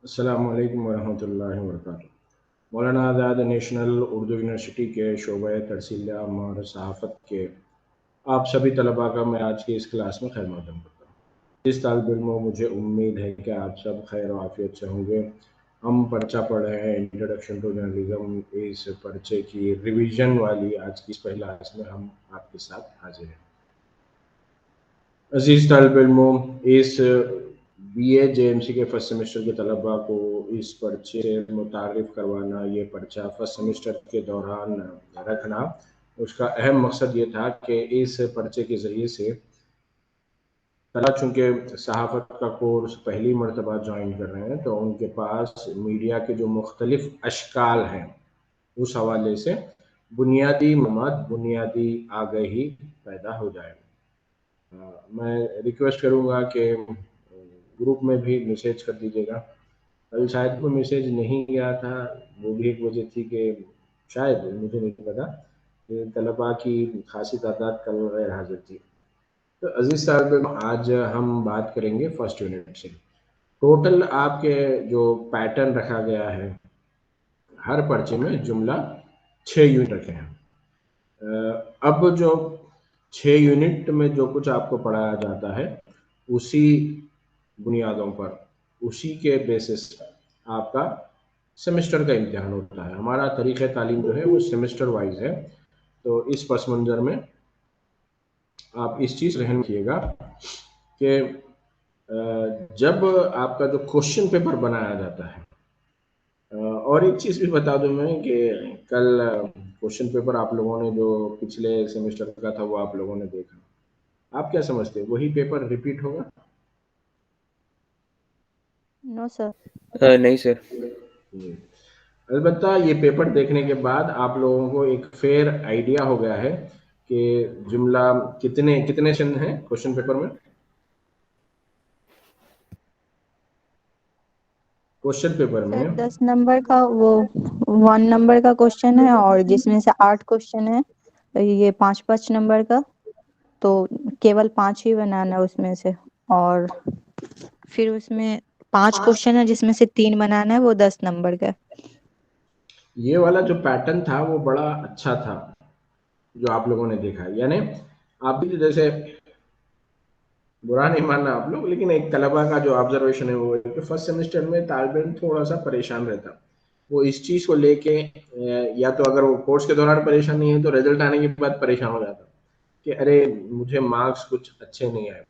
अस्सलामु अलैकुम वरहमतुल्लाहि वबरकातुहू। मौलाना आज़ाद नेशनल उर्दू यूनिवर्सिटी के शोबे तरसील आम और सहाफ़त के आप सभी तलबा का मैं आज की इस क्लास में खैर मक़दम करता हूँ। इस तालिब इल्मों, मुझे उम्मीद है कि आप सब खैर और आफ़ियत से होंगे। हम पर्चा पढ़ रहे हैं इंट्रोडक्शन टू जर्नलिज़्म। इस पर्चे की रिवीजन वाली आज की इस पहली क्लास में हम आपके साथ हाजिर हैं। अजीज़ तालिब इल्मों, इस BA JMC के फर्स्ट सेमेस्टर के तलबा को इस पर्चे से मुतारिफ़ करवाना, ये पर्चा फर्स्ट सेमेस्टर के दौरान रखना, उसका अहम मकसद ये था कि इस पर्चे के ज़रिए से तलबा चूँकि सहाफ़त का कोर्स पहली मरतबा जॉइन कर रहे हैं, तो उनके पास मीडिया के जो मुख्तलिफ़ अशकाल हैं, उस हवाले से बुनियादी मालूमात, बुनियादी आगाही पैदा हो जाए। मैं रिक्वेस्ट करूँगा कि ग्रुप में भी मैसेज कर दीजिएगा। कल शायद कोई मैसेज नहीं गया था, वो भी एक वजह थी कि शायद, मुझे नहीं पता, कि तलबा की खासी तादाद कल गैर हाजिर थी। तो अजीज़ साहब, आज हम बात करेंगे फर्स्ट यूनिट से। टोटल आपके जो पैटर्न रखा गया है, हर पर्चे में जुमला 6 यूनिट रखे हैं। अब जो 6 यूनिट में जो कुछ आपको पढ़ाया जाता है, उसी बुनियादों पर, उसी के बेसिस पर आपका सेमेस्टर का इम्तिहान होता है। हमारा तरीक़े तालीम जो है वो सेमेस्टर वाइज है। तो इस पस मंज़र में आप इस चीज़ ज़हन रखिएगा कि जब आपका जो क्वेश्चन पेपर बनाया जाता है, और एक चीज़ भी बता दूँ मैं कि कल क्वेश्चन पेपर आप लोगों ने जो पिछले सेमेस्टर का था वो आप लोगों ने देखा। आप क्या समझते हैं, वही पेपर रिपीट होगा? No sir. नहीं सर। जी। अलबत्ता ये पेपर देखने के बाद आप लोगों को एक फेयर आइडिया हो गया है कि जुमला कितने कितने सेशन हैं क्वेश्चन पेपर में। क्वेश्चन पेपर सर में 10 नंबर का वो 1 नंबर का क्वेश्चन है और जिसमें से 8 क्वेश्चन है, ये 5-5 नंबर का, तो केवल 5 ही बनाना है उसमें से। और फिर उसमें 5 क्वेश्चन है जिसमें से 3 बनाना है, वो 10 नंबर का है। ये वाला जो पैटर्न था वो बड़ा अच्छा था जो आप लोगों ने देखा, यानी आप भी जैसे, बुरा नहीं मानना आप लोग, लेकिन एक तलबा का जो ऑब्जर्वेशन है वो है कि फर्स्ट सेमेस्टर में तालिब इल्म थोड़ा सा परेशान रहता। वो इस चीज़ को लेके या तो अगर वो कोर्स के दौरान परेशान नहीं है तो रिजल्ट आने के बाद परेशान हो जाता कि अरे मुझे मार्क्स कुछ अच्छे नहीं आए।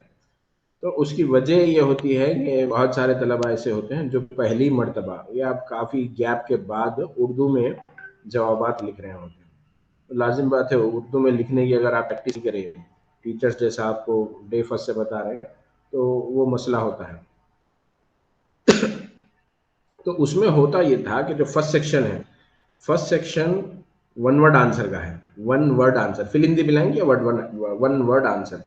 तो उसकी वजह ये होती है कि बहुत सारे तलबा ऐसे होते हैं जो पहली मर्तबा या काफ़ी गैप के बाद उर्दू में जवाबात लिख रहे होते हैं। तो लाजिम बात है, उर्दू में लिखने की अगर आप प्रैक्टिस करें, टीचर्स जैसा आपको डे फर्स्ट से बता रहे हैं, तो वो मसला होता है। तो उसमें होता ये था कि जो फर्स्ट सेक्शन है, first section one word answer का है। One word answer, fill in the blank या वन वर्ड आंसर।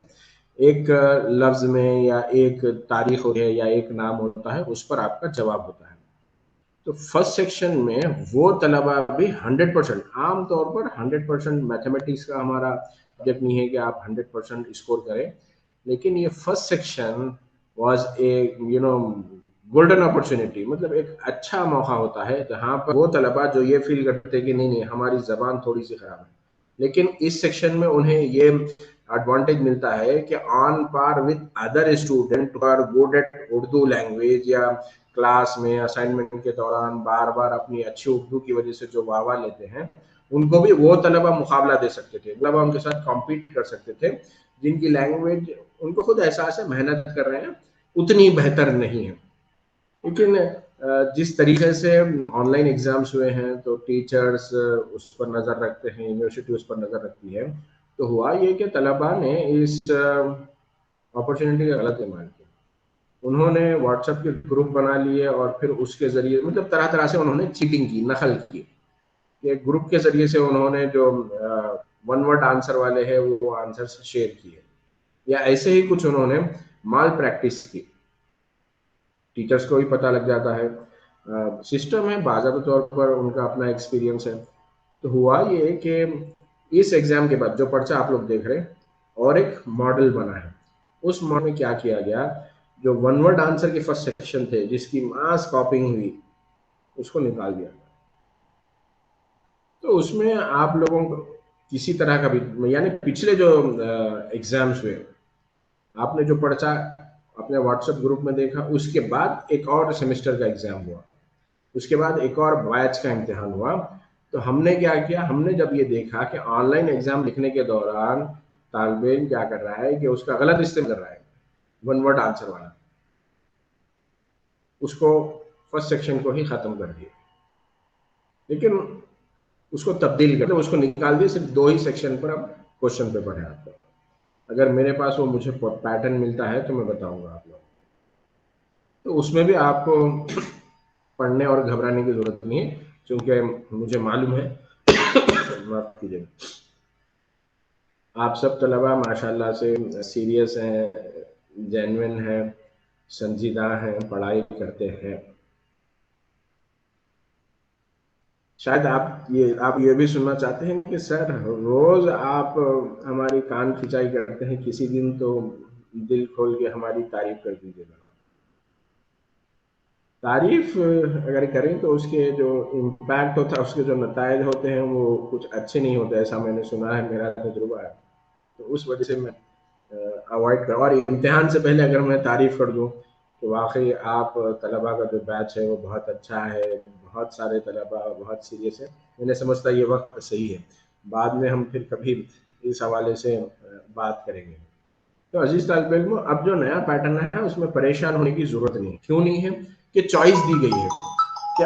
एक लफ्ज में या एक तारीख होती है या एक नाम होता है, उस पर आपका जवाब होता है। तो फर्स्ट सेक्शन में वो तलबा भी 100%, आम तौर पर 100% मैथमेटिक्स का हमारा जब नहीं है कि आप 100% स्कोर करें, लेकिन ये first section was a golden opportunity, मतलब एक अच्छा मौका होता है जहाँ पर वो तलबा जो ये फील करते हैं कि नहीं नहीं हमारी जबान थोड़ी सी खराब है, लेकिन इस सेक्शन में उन्हें ये एडवांटेज मिलता है कि on par with other student are good at Urdu language, या क्लास में असाइनमेंट के दौरान बार बार अपनी अच्छी उर्दू की वजह से जो वाह लेते हैं, उनको भी वो तलबा मुकाबला दे सकते थे, तलबा उनके साथ कॉम्पीट कर सकते थे जिनकी लैंग्वेज उनको खुद एहसास है मेहनत कर रहे हैं उतनी बेहतर नहीं है। लेकिन जिस तरीके से ऑनलाइन एग्जाम्स हुए हैं तो टीचर्स उस पर नज़र रखते हैं, यूनिवर्सिटी उस पर नज़र रखती है, तो हुआ ये कि तलबा ने इस अपॉर्चुनिटी का गलत इस्तेमाल किया। उन्होंने व्हाट्सएप के ग्रुप बना लिए और फिर उसके ज़रिए मतलब तरह तरह से उन्होंने चीटिंग की, नकल की। कि ग्रुप के ज़रिए से उन्होंने जो वन वर्ड आंसर वाले हैं वो आंसर शेयर किए, या ऐसे ही कुछ उन्होंने माल प्रैक्टिस की। टीचर्स को भी पता लग जाता है, सिस्टम है, बाज़ाब्ता तौर पर उनका अपना एक्सपीरियंस है। तो हुआ ये कि इस एग्ज़ाम के बाद जो पर्चा आप लोग देख रहे हैं और एक मॉडल बना है, उस मॉडल में क्या किया गया, जो वन वर्ड आंसर के फर्स्ट सेक्शन थे जिसकी मास कॉपिंग हुई, उसको निकाल दिया। तो उसमें आप लोगों को किसी तरह का भी, यानी पिछले जो एग्जाम्स हुए, आपने जो पर्चा अपने व्हाट्सएप ग्रुप में देखा, उसके बाद एक और सेमेस्टर का एग्जाम हुआ, उसके बाद एक और बैच का इम्तिहान हुआ। तो हमने क्या किया, हमने जब ये देखा कि ऑनलाइन एग्जाम लिखने के दौरान तालिब इल्म क्या कर रहा है कि उसका गलत इस्तेमाल कर रहा है वन वर्ड आंसर वाला, उसको फर्स्ट सेक्शन को ही खत्म कर दिया, लेकिन उसको तब्दील कर, उसको निकाल दिया, सिर्फ 2 ही सेक्शन पर अब क्वेश्चन पेपर है आपका। अगर मेरे पास वो मुझे पैटर्न मिलता है तो मैं बताऊंगा आप लोग। तो उसमें भी आपको पढ़ने और घबराने की जरूरत नहीं है, क्योंकि मुझे मालूम है माफ कीजिएगा, आप सब तलबा माशाल्लाह से सीरियस हैं, जेन्युइन हैं, संजीदा हैं, पढ़ाई करते हैं। शायद आप ये भी सुनना चाहते हैं कि सर रोज आप हमारी कान खिंचाई करते हैं, किसी दिन तो दिल खोल के हमारी तारीफ कर दीजिएगा। तारीफ अगर करें तो उसके जो इम्पैक्ट होता है, उसके जो नतायज होते हैं वो कुछ अच्छे नहीं होते, ऐसा मैंने सुना है, मेरा तजुर्बा है। तो उस वजह से मैं अवॉइड कर, और इम्तिहान से पहले अगर मैं तारीफ कर दूं तो वाकई आप तलबा का जो बैच है वो बहुत अच्छा है, बहुत सारे तलबा बहुत सीरियस है, मैंने समझता ये वक्त सही है। बाद में हम फिर कभी इस हवाले से बात करेंगे। तो अजीज तालिब इल्म, अब जो नया पैटर्न है उसमें परेशान होने की जरूरत नहीं है। क्यों नहीं है? कि चॉइस दी गई है कि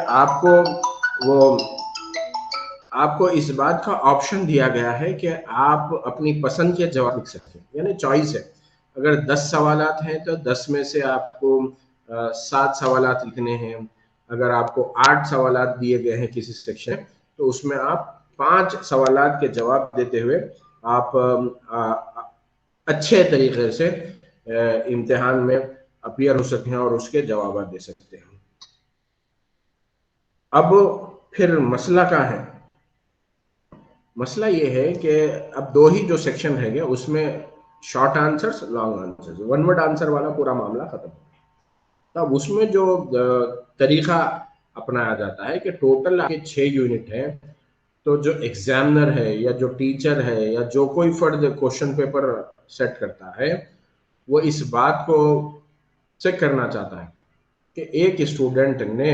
आपको इस बात का ऑप्शन दिया गया है कि आप अपनी पसंद के जवाब लिख सकते हैं, यानी चॉइस है। अगर 10 सवालात हैं तो 10 में से आपको 7 सवालात लिखने हैं। अगर आपको 8 सवालात दिए गए हैं किसी सेक्शन, तो उसमें आप 5 सवालात के जवाब देते हुए आप अच्छे तरीके से इम्तिहान में अपीयर हो सकते हैं और उसके जवाब दे सकते हैं। अब फिर मसला क्या है? मसला ये है कि अब 2 ही जो सेक्शन है गया, उसमें short answers, long answers, one word answer वाला पूरा मामला खत्म। तब उसमें जो तरीका अपनाया जाता है कि टोटल आपके 6 यूनिट है, तो जो एग्जामिनर है या जो टीचर है या जो कोई फर्द क्वेश्चन पेपर सेट करता है, वो इस बात को चेक करना चाहता है कि एक स्टूडेंट ने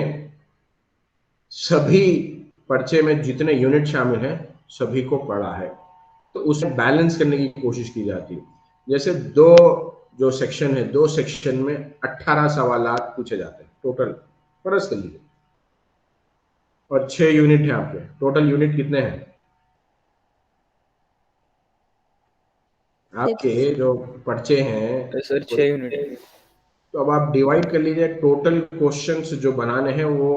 सभी पर्चे में जितने यूनिट शामिल हैं सभी को पढ़ा है। तो उसे बैलेंस करने की कोशिश की जाती है। जैसे 2 जो सेक्शन है, 2 सेक्शन में 18 सवालात पूछे जाते हैं टोटल, फर्ज कर लीजिए, और 6 यूनिट है आपके। टोटल यूनिट कितने हैं आपके जो पर्चे हैं? Sir 6 unit. तो अब आप डिवाइड कर लीजिए, टोटल क्वेश्चंस जो बनाने हैं वो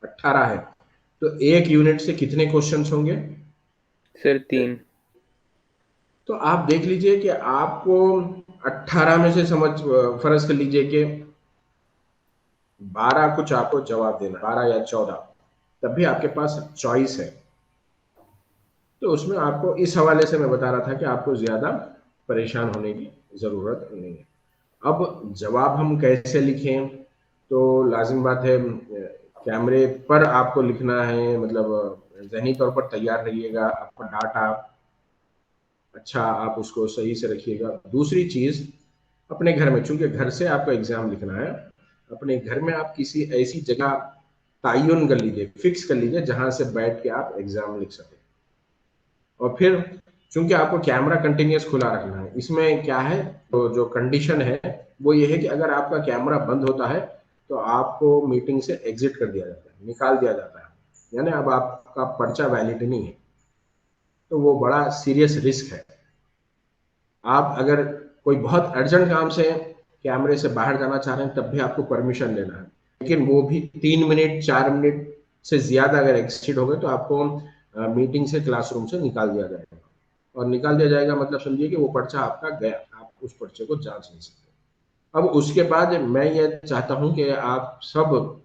18 है, तो एक यूनिट से कितने क्वेश्चंस होंगे सर? 3। तो आप देख लीजिए कि आपको 18 में से फर्ज कर लीजिए कि 12 कुछ आपको जवाब देना, 12 या 14, तब भी आपके पास चॉइस है। तो उसमें आपको इस हवाले से मैं बता रहा था कि आपको ज्यादा परेशान होने की जरूरत नहीं है। अब जवाब हम कैसे लिखें? तो लाजिम बात है, कैमरे पर आपको लिखना है, मतलब जहनी तौर पर तैयार रहिएगा, आपका डाटा अच्छा आप उसको सही से रखिएगा। दूसरी चीज, अपने घर में, चूंकि घर से आपको एग्जाम लिखना है, अपने घर में आप किसी ऐसी जगह तयन कर लीजिए, फिक्स कर लीजिए जहां से बैठ के आप एग्जाम लिख सकें। और फिर चूंकि आपको कैमरा कंटिन्यूस खुला रखना है, इसमें क्या है, तो जो कंडीशन है वो ये है कि अगर आपका कैमरा बंद होता है तो आपको मीटिंग से एग्जिट कर दिया जाता है, निकाल दिया जाता है, यानी अब आपका पर्चा वैलिड नहीं है। तो वो बड़ा सीरियस रिस्क है। आप अगर कोई बहुत अर्जेंट काम से कैमरे से बाहर जाना चाह रहे हैं तब भी आपको परमिशन लेना है, लेकिन वो भी 3 मिनट 4 मिनट से ज्यादा अगर एक्सीड हो गए तो आपको मीटिंग से, क्लासरूम से निकाल दिया जाएगा। और निकाल दिया जाएगा मतलब समझिए कि वो पर्चा आपका गया, आप उस पर्चे को जांच नहीं सकते। अब उसके बाद मैं ये चाहता हूं कि आप सब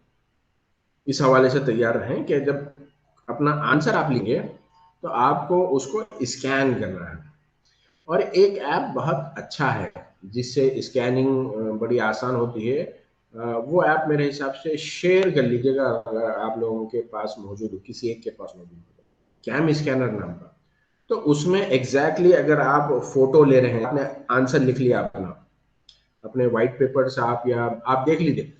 इस हवाले से तैयार रहें कि जब अपना आंसर आप लेंगे तो आपको उसको स्कैन करना है। और एक ऐप बहुत अच्छा है, जिससे स्कैनिंग बड़ी आसान होती है, वो ऐप मेरे हिसाब से शेयर कर लीजिएगा अगर आप लोगों के पास मौजूद हो, किसी एक के पास मौजूद हो, कैम स्कैनर नाम का। तो उसमें एग्जैक्टली अगर आप फोटो ले रहे हैं, आपने आंसर लिख लिया अपना अपने व्हाइट पेपर से, आप देख लीजिए,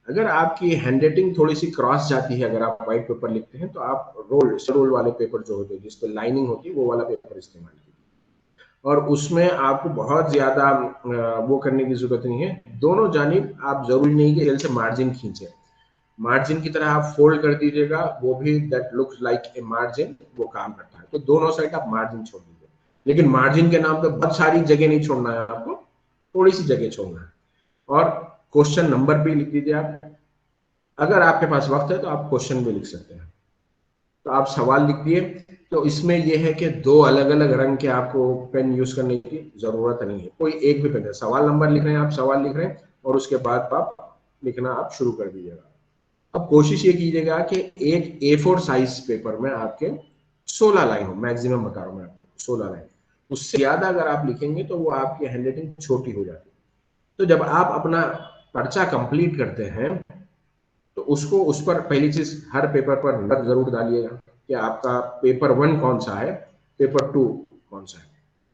अगर आपकी हैंडराइटिंग थोड़ी सी क्रॉस जाती है, अगर आप व्हाइट पेपर लिखते हैं तो आप रोल वाले पेपर जो होते हैं जिस पर लाइनिंग होती है वो वाला पेपर इस्तेमाल कीजिए। और उसमें आपको बहुत ज्यादा वो करने की जरूरत नहीं है, दोनों जानिब आप जरूरी नहीं कि जल्द से मार्जिन खींचे, मार्जिन की तरह आप फोल्ड कर दीजिएगा, वो भी that looks like a margin, वो काम करता है। तो दोनों साइड आप मार्जिन छोड़ दीजिए, लेकिन मार्जिन के नाम पे बहुत सारी जगह नहीं छोड़ना है आपको, थोड़ी सी जगह छोड़ना है। और क्वेश्चन नंबर भी लिख दीजिए आप, अगर आपके पास वक्त है तो आप क्वेश्चन भी लिख सकते हैं। तो आप सवाल लिख दिए। तो इसमें यह है कि दो अलग अलग रंग के आपको पेन यूज करने की जरूरत नहीं है, कोई एक भी पेन है। सवाल नंबर लिख रहे हैं आप, सवाल लिख रहे हैं, और उसके बाद आप लिखना आप शुरू कर दीजिएगा। अब कोशिश ये कीजिएगा कि एक A4 साइज पेपर में आपके 16 लाइन हो, मैक्सिमम बता रहा हूं मैं आपको 16 लाइन, उससे ज्यादा अगर आप लिखेंगे तो वो आपकी हैंडराइटिंग छोटी हो जाती है। तो जब आप अपना पर्चा कंप्लीट करते हैं तो उसको, उस पर पहली चीज हर पेपर पर नंबर जरूर डालिएगा कि आपका पेपर 1 कौन सा है, पेपर 2 कौन सा है।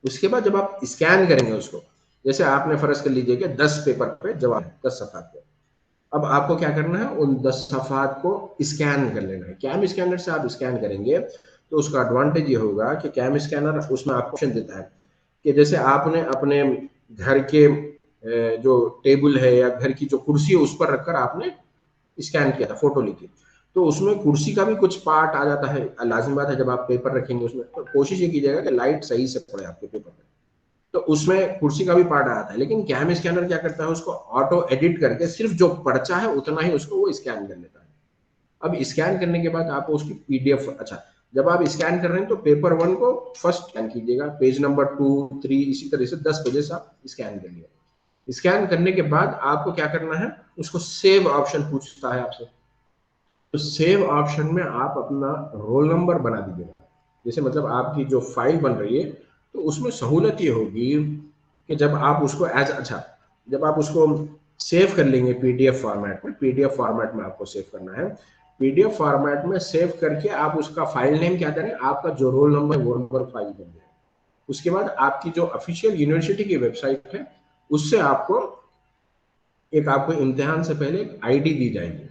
उसके बाद जब आप स्कैन करेंगे उसको, जैसे आपने फर्ज कर लीजिए कि 10 पेपर पे जवाब है, 10 सफ़ात पे, अब आपको क्या करना है, उन 10 सफ़ात को स्कैन कर लेना है। कैम स्कैनर से आप स्कैन करेंगे तो उसका एडवांटेज ये होगा कि कैम स्कैनर उसमें आपको ऑप्शन देता है कि जैसे आपने अपने घर के जो टेबल है या घर की जो कुर्सी है उस पर रखकर आपने स्कैन किया था, फोटो ली थी, तो उसमें कुर्सी का भी कुछ पार्ट आ जाता है। लाजिम बात है जब आप पेपर रखेंगे उसमें, तो कोशिश ये कीजिएगा कि लाइट सही से पड़े आपके पेपर पे, तो उसमें कुर्सी का भी पार्ट आ जाता है। लेकिन कैम स्कैनर क्या करता है, उसको ऑटो एडिट करके सिर्फ जो पर्चा है उतना ही उसको वो स्कैन कर लेता है। अब स्कैन करने के बाद आपको उसकी पीडीएफ, अच्छा जब आप स्कैन कर रहे हैं तो पेपर 1 को फर्स्ट स्कैन कीजिएगा, पेज नंबर 2, 3 इसी तरह से 10 पेजेस आप स्कैन कर लिए। स्कैन करने के बाद आपको क्या करना है, उसको सेव ऑप्शन पूछता है आपसे, तो सेव ऑप्शन में आप अपना रोल नंबर बना दीजिएगा। जैसे मतलब आपकी जो फाइल बन रही है तो उसमें सहूलत ये होगी कि जब आप उसको जब आप उसको सेव कर लेंगे पीडीएफ फॉर्मेट में, पीडीएफ फॉर्मेट में आपको सेव करना है, पीडीएफ फॉर्मेट में सेव करके आप उसका फाइल नेम क्या करें, आपका जो रोल नंबर है वो नंबर फाइल बन जाए। उसके बाद आपकी जो ऑफिशियल यूनिवर्सिटी की वेबसाइट है उससे आपको इम्तिहान से पहले एक आईडी दी जाएगी,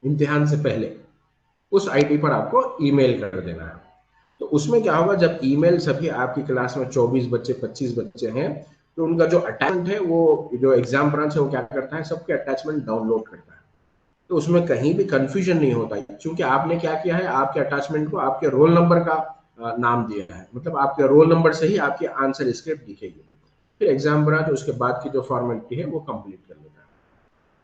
इम्तिहान से पहले उस आईडी पर आपको ईमेल कर देना है। तो उसमें क्या होगा, जब ईमेल सभी आपकी क्लास में 24 बच्चे 25 बच्चे हैं तो उनका जो अटैचमेंट है, वो जो एग्जाम ब्रांच है वो क्या करता है, सबके अटैचमेंट डाउनलोड करता है। तो उसमें कहीं भी कंफ्यूजन नहीं होता है, क्योंकि आपने क्या किया है, आपके अटैचमेंट को आपके रोल नंबर का नाम दिया है, मतलब आपके रोल नंबर से ही आपकी आंसर स्क्रिप्ट दिखेगी। फिर एग्जाम ब्रांच उसके बाद की जो फॉर्मेलिटी है वो कंप्लीट कर लेता है।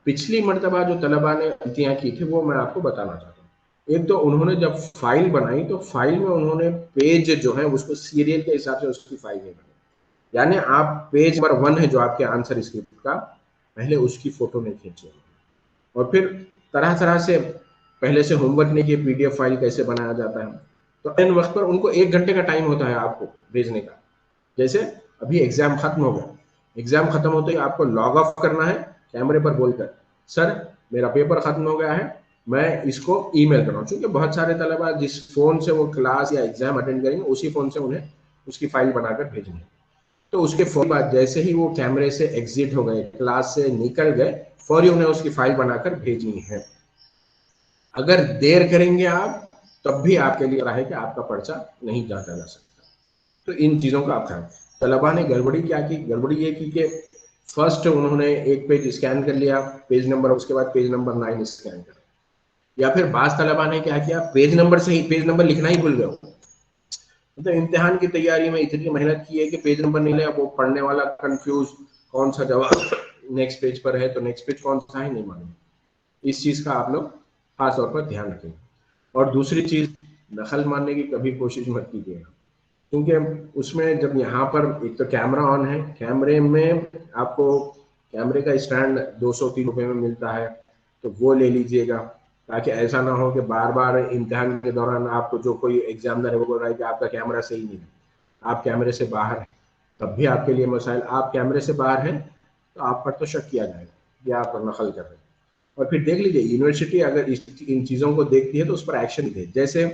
पिछली मर्तबा जो तलबा ने गलतियां की थी वो मैं आपको बताना चाहता हूँ। एक तो उन्होंने जब फाइल बनाई तो फाइल में उन्होंने पेज जो है उसको सीरियल के हिसाब से उसकी फाइल नहीं बनाई, यानी आप पेज नंबर 1 है जो आपके आंसर स्क्रिप्ट का, पहले उसकी फोटो नहीं खींची, और फिर तरह तरह से पहले से होमवर्क नहीं किए पीडीएफ फाइल कैसे बनाया जाता है। तो इन वक्त पर उनको 1 घंटे का टाइम होता है आपको भेजने का। जैसे अभी एग्जाम खत्म हो गया, एग्जाम खत्म होते ही आपको लॉग ऑफ करना है कैमरे पर बोलकर, सर मेरा पेपर खत्म हो गया है, मैं इसको ईमेल कर रहा हूँ। क्योंकि बहुत सारे तलबा जिस फोन से वो क्लास या एग्जाम अटेंड करेंगे उसी फोन से उन्हें उसकी फाइल बनाकर भेजनी है। तो उसके फौरी बाद जैसे ही वो कैमरे से एग्जिट हो गए, क्लास से निकल गए, फौरी उन्हें उसकी फाइल बनाकर भेजनी है। अगर देर करेंगे आप तब भी आपके लिए रहा है कि आपका पर्चा नहीं जांचा जा सकता। तो इन चीजों का आप ख्याल। तलबा ने गड़बड़ी क्या की, गड़बड़ी ये की कि फर्स्ट उन्होंने एक पेज स्कैन कर लिया, पेज नंबर, उसके बाद पेज नंबर 9 स्कैन कर, या फिर बाज तलबा ने क्या किया, पेज नंबर से ही पेज नंबर लिखना ही भूल गए। तो इम्तिहान की तैयारी में इतनी मेहनत की है कि पेज नंबर नहीं लिया, वो पढ़ने वाला कंफ्यूज, कौन सा जवाब नेक्स्ट पेज पर है तो नेक्स्ट पेज कौन सा है नहीं मालूम। इस चीज का आप लोग खास तौर पर ध्यान रखेंगे। और दूसरी चीज, नकल मारने की कभी कोशिश मत कीजिएगा, क्योंकि उसमें जब यहाँ पर एक तो कैमरा ऑन है, कैमरे में आपको कैमरे का स्टैंड 203 रुपये में मिलता है, तो वो ले लीजिएगा, ताकि ऐसा ना हो कि बार बार इम्तिहान के दौरान आपको जो कोई एग्जामिनर है वो बोल रहा है कि आपका कैमरा सही नहीं है, आप कैमरे से बाहर है। तब भी आपके लिए मसाइल, आप कैमरे से बाहर हैं तो आप पर तो शक किया जाएगा कि आप नकल कर रहे हैं। और फिर देख लीजिए यूनिवर्सिटी अगर इन चीज़ों को देखती है तो उस पर एक्शन दे। जैसे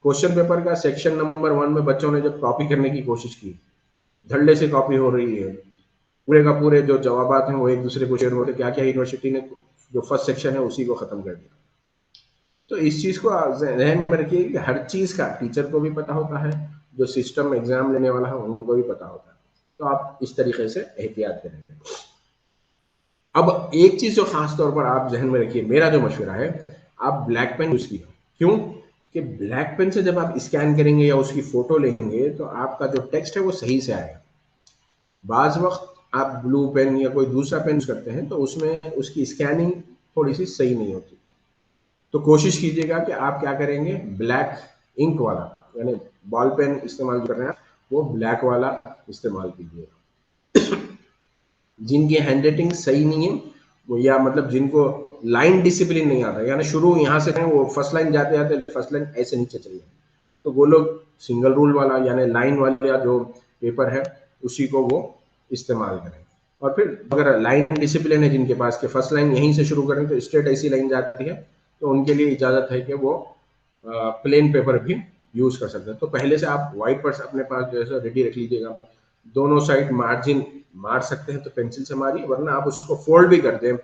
क्वेश्चन पेपर का सेक्शन नंबर 1 में बच्चों ने जब कॉपी करने की कोशिश की, धड़ल्ले से कॉपी हो रही है, पूरे का पूरे जो जवाबात हैं वो एक दूसरे को शेयर हो रहे, क्या क्या यूनिवर्सिटी ने जो फर्स्ट सेक्शन है उसी को खत्म कर दिया। तो इस चीज को ध्यान में रखिए कि हर चीज का टीचर को भी पता होता है, जो सिस्टम एग्जाम लेने वाला है उनको भी पता होता है। तो आप इस तरीके से एहतियात करें। अब एक चीज जो खास तौर पर आप जहन में रखिए, मेरा जो मशवरा है, आप ब्लैक पेन यूज कीजिए। क्यों कि ब्लैक पेन से जब आप स्कैन करेंगे या उसकी फोटो लेंगे तो आपका जो टेक्स्ट है वो सही से आएगा। बाज वक्त आप ब्लू पेन या कोई दूसरा पेन यूज करते हैं तो उसमें उसकी स्कैनिंग थोड़ी सी सही नहीं होती। तो कोशिश कीजिएगा कि आप क्या करेंगे, ब्लैक इंक वाला यानी बॉल पेन इस्तेमाल कर रहे हैं वो ब्लैक वाला इस्तेमाल कीजिएगा। जिनकी हैंडराइटिंग सही नहीं है वो, या मतलब जिनको लाइन डिसिप्लिन नहीं आता, यानी शुरू यहाँ से वो फर्स्ट लाइन जाते जाते फर्स्ट लाइन ऐसे नीचे चली जाए, तो वो लोग सिंगल रूल वाला यानी लाइन वाला जो पेपर है उसी को वो इस्तेमाल करें। और फिर अगर लाइन डिसिप्लिन है जिनके पास के फर्स्ट लाइन यहीं से शुरू करें तो स्ट्रेट ऐसी लाइन जाती है, तो उनके लिए इजाजत है कि वो प्लेन पेपर भी यूज कर सकते हैं। तो पहले से आप व्हाइट पर्स अपने पास जो है रेडी रख लीजिएगा। दोनों साइड मार्जिन मार सकते हैं तो पेंसिल से मारिए, वरना आप उसको फोल्ड भी कर दें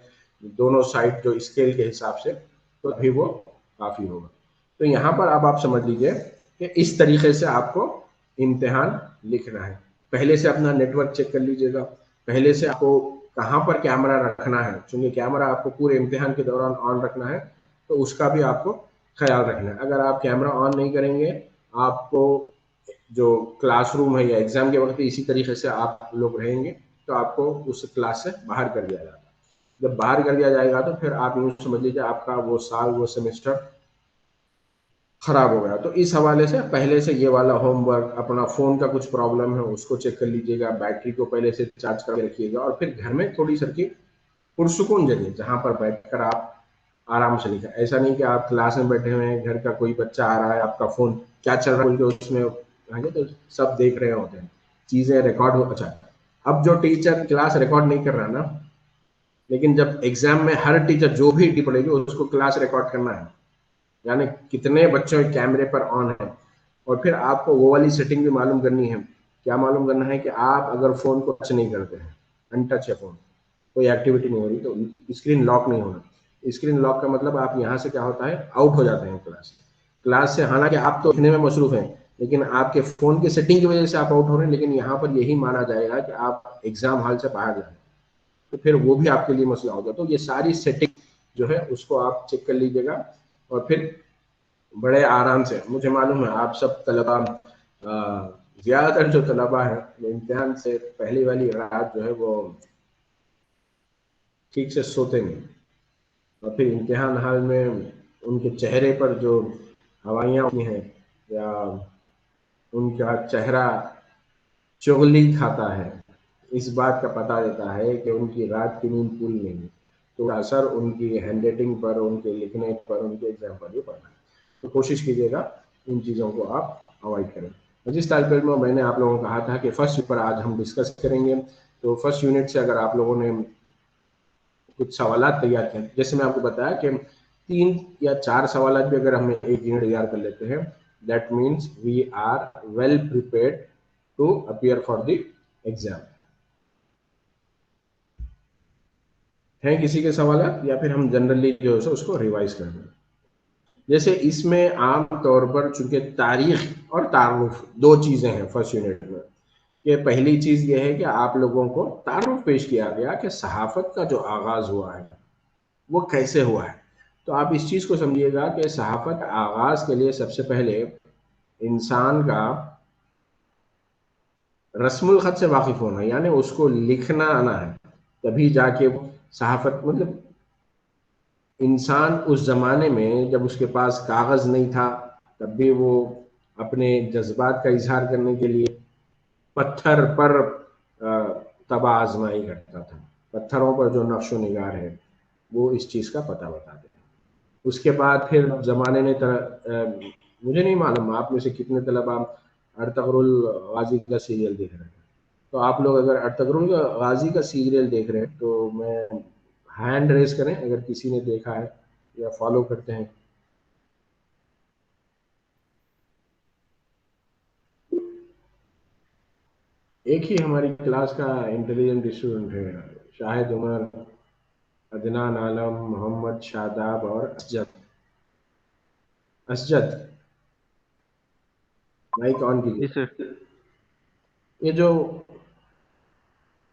दोनों साइड जो स्केल के हिसाब से, तो अभी वो काफी होगा। तो यहाँ पर अब आप समझ लीजिए कि इस तरीके से आपको इम्तिहान लिखना है। पहले से अपना नेटवर्क चेक कर लीजिएगा, पहले से आपको कहाँ पर कैमरा रखना है, क्योंकि कैमरा आपको पूरे इम्तिहान के दौरान ऑन रखना है, तो उसका भी आपको ख्याल रखना है। अगर आप कैमरा ऑन नहीं करेंगे, आपको जो क्लासरूम है या एग्जाम के वक्त इसी तरीके से आप लोग रहेंगे तो आपको उस क्लास से बाहर कर दिया जाएगा। जब बाहर कर दिया जाएगा तो फिर आप यूँ समझ लीजिए आपका वो साल वो सेमेस्टर खराब हो गया। तो इस हवाले से पहले से ये वाला होमवर्क, अपना फ़ोन का कुछ प्रॉब्लम है उसको चेक कर लीजिएगा, बैटरी को पहले से चार्ज करके रखिएगा, और फिर घर में थोड़ी सी पुरसुकून जगह जहाँ पर बैठकर आप आराम से लिखें। ऐसा नहीं कि आप क्लास में बैठे हुए हैं, घर का कोई बच्चा आ रहा है, आपका फ़ोन क्या चल रहा है बोल के उसमें आगे तो सब देख रहे होते हैं, चीज़ें रिकॉर्ड हो। अच्छा, अब जो टीचर क्लास रिकॉर्ड नहीं कर रहा ना, लेकिन जब एग्जाम में हर टीचर जो भी ड्यूटी पड़ेगी उसको क्लास रिकॉर्ड करना है, यानी कितने बच्चों के कैमरे पर ऑन है। और फिर आपको वो वाली सेटिंग भी मालूम करनी है। क्या मालूम करना है कि आप अगर फ़ोन को टच नहीं करते हैं, अनटच है फ़ोन, कोई एक्टिविटी नहीं हो रही, तो स्क्रीन लॉक नहीं होना। स्क्रीन लॉक का मतलब आप यहाँ से क्या होता है, आउट हो जाते हैं क्लास से। हालांकि आप तो लिखने में मसरूफ हैं, लेकिन आपके फ़ोन की सेटिंग की वजह से आप आउट हो रहे हैं, लेकिन यहाँ पर यही माना जाएगा कि आप एग्जाम हॉल से बाहर जा रहे हैं, तो फिर वो भी आपके लिए मसला होगा। तो ये सारी सेटिंग जो है उसको आप चेक कर लीजिएगा, और फिर बड़े आराम से, मुझे मालूम है आप सब तलबा, ज़्यादातर जो तलबा हैं वो इम्तिहान से पहली वाली रात जो है वो ठीक से सोते नहीं, और फिर इम्तिहान हाल में उनके चेहरे पर जो हवाइयाँ होती हैं या उनका चेहरा चुगली खाता है, इस बात का पता देता है कि उनकी रात की नींद पूरी नहीं है। तो असर उनकी हैंडराइटिंग पर, उनके लिखने पर, उनके एग्जाम पर भी पड़ना है। तो कोशिश कीजिएगा इन चीज़ों को आप अवॉइड करें। जिस तालिब इल्म में मैंने आप लोगों को कहा था कि फर्स्ट यूनिट पर आज हम डिस्कस करेंगे, तो फर्स्ट यूनिट से अगर आप लोगों ने कुछ सवाल तैयार किए, जैसे मैं आपको बताया कि 3 या 4 सवाल भी अगर हम एक यूनिट तैयार कर लेते हैं, that means we are well prepared to appear for the exam. हैं किसी के सवाल, या फिर हम जनरली जो है उसको रिवाइज कर दें। जैसे इसमें आम तौर पर चूंकि तारीख और तारुफ दो चीज़ें हैं फर्स्ट यूनिट में, कि पहली चीज़ ये है कि आप लोगों को तारुफ पेश किया गया कि सहाफ़त का जो आगाज़ हुआ है वो कैसे हुआ है। तो आप इस चीज़ को समझिएगा कि सहाफ़त आगाज़ के लिए सबसे पहले इंसान का रस्मुल ख़त से वाकिफ़ होना, यानी उसको लिखना आना है, तभी जाके सहाफ़त, मतलब इंसान उस ज़माने में जब उसके पास कागज़ नहीं था तब भी वो अपने जज्बात का इजहार करने के लिए पत्थर पर तबा आजमाई करता था। पत्थरों पर जो नक्श व निगार है वो इस चीज़ का पता बताते हैं। उसके बाद फिर ज़माने ने मुझे नहीं मालूम आप में से कितने तलबा अर्तगरुल गाजी का सीरियल देख रहे हैं। तो आप लोग अगर अर्तुगरुल गाजी का सीरियल देख रहे हैं तो मैं हैंड रेज करें अगर किसी ने देखा है या फॉलो करते हैं। एक ही हमारी क्लास का इंटेलिजेंट स्टूडेंट है, शाहिद उमर, अदनान आलम, मोहम्मद शादाब और असजद। असजद माइक ऑन जी कीजिए। सर। ये जो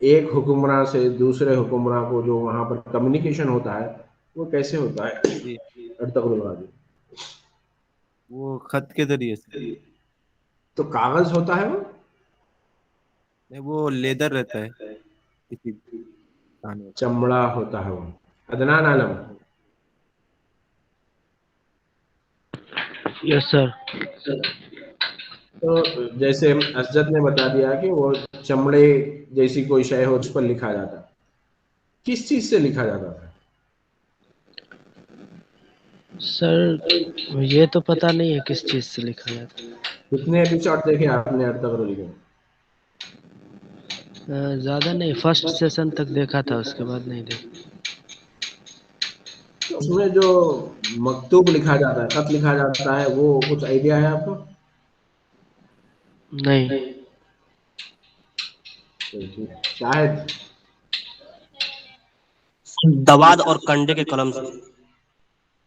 एक हुक्मरान से दूसरे हुक्मरान को जो वहां पर कम्युनिकेशन होता है वो कैसे होता है जी, अर्तुगरुल गाजी? वो खत के जरिए से। तो कागज होता है वो? नहीं, वो लेदर रहता है किसी खाने का। चमड़ा होता है वो। अदनान आलम, यस सर। तो जैसे असजद ने बता दिया कि वो चमड़े जैसी कोई शय हो उस पर लिखा जाता है, किस चीज से लिखा जाता था? सर ये तो पता नहीं है किस चीज से लिखा जाता कितने एपिसोड देखे आपने अर्तुगरुल के? ज्यादा नहीं, फर्स्ट सेशन तक देखा था, उसके बाद नहीं देखा। तो उसमें जो मकतूब लिखा जाता है, खत लिखा जाता है, वो कुछ आइडिया है आपको? नहीं। शायद दवाद और कंडे के कलम से।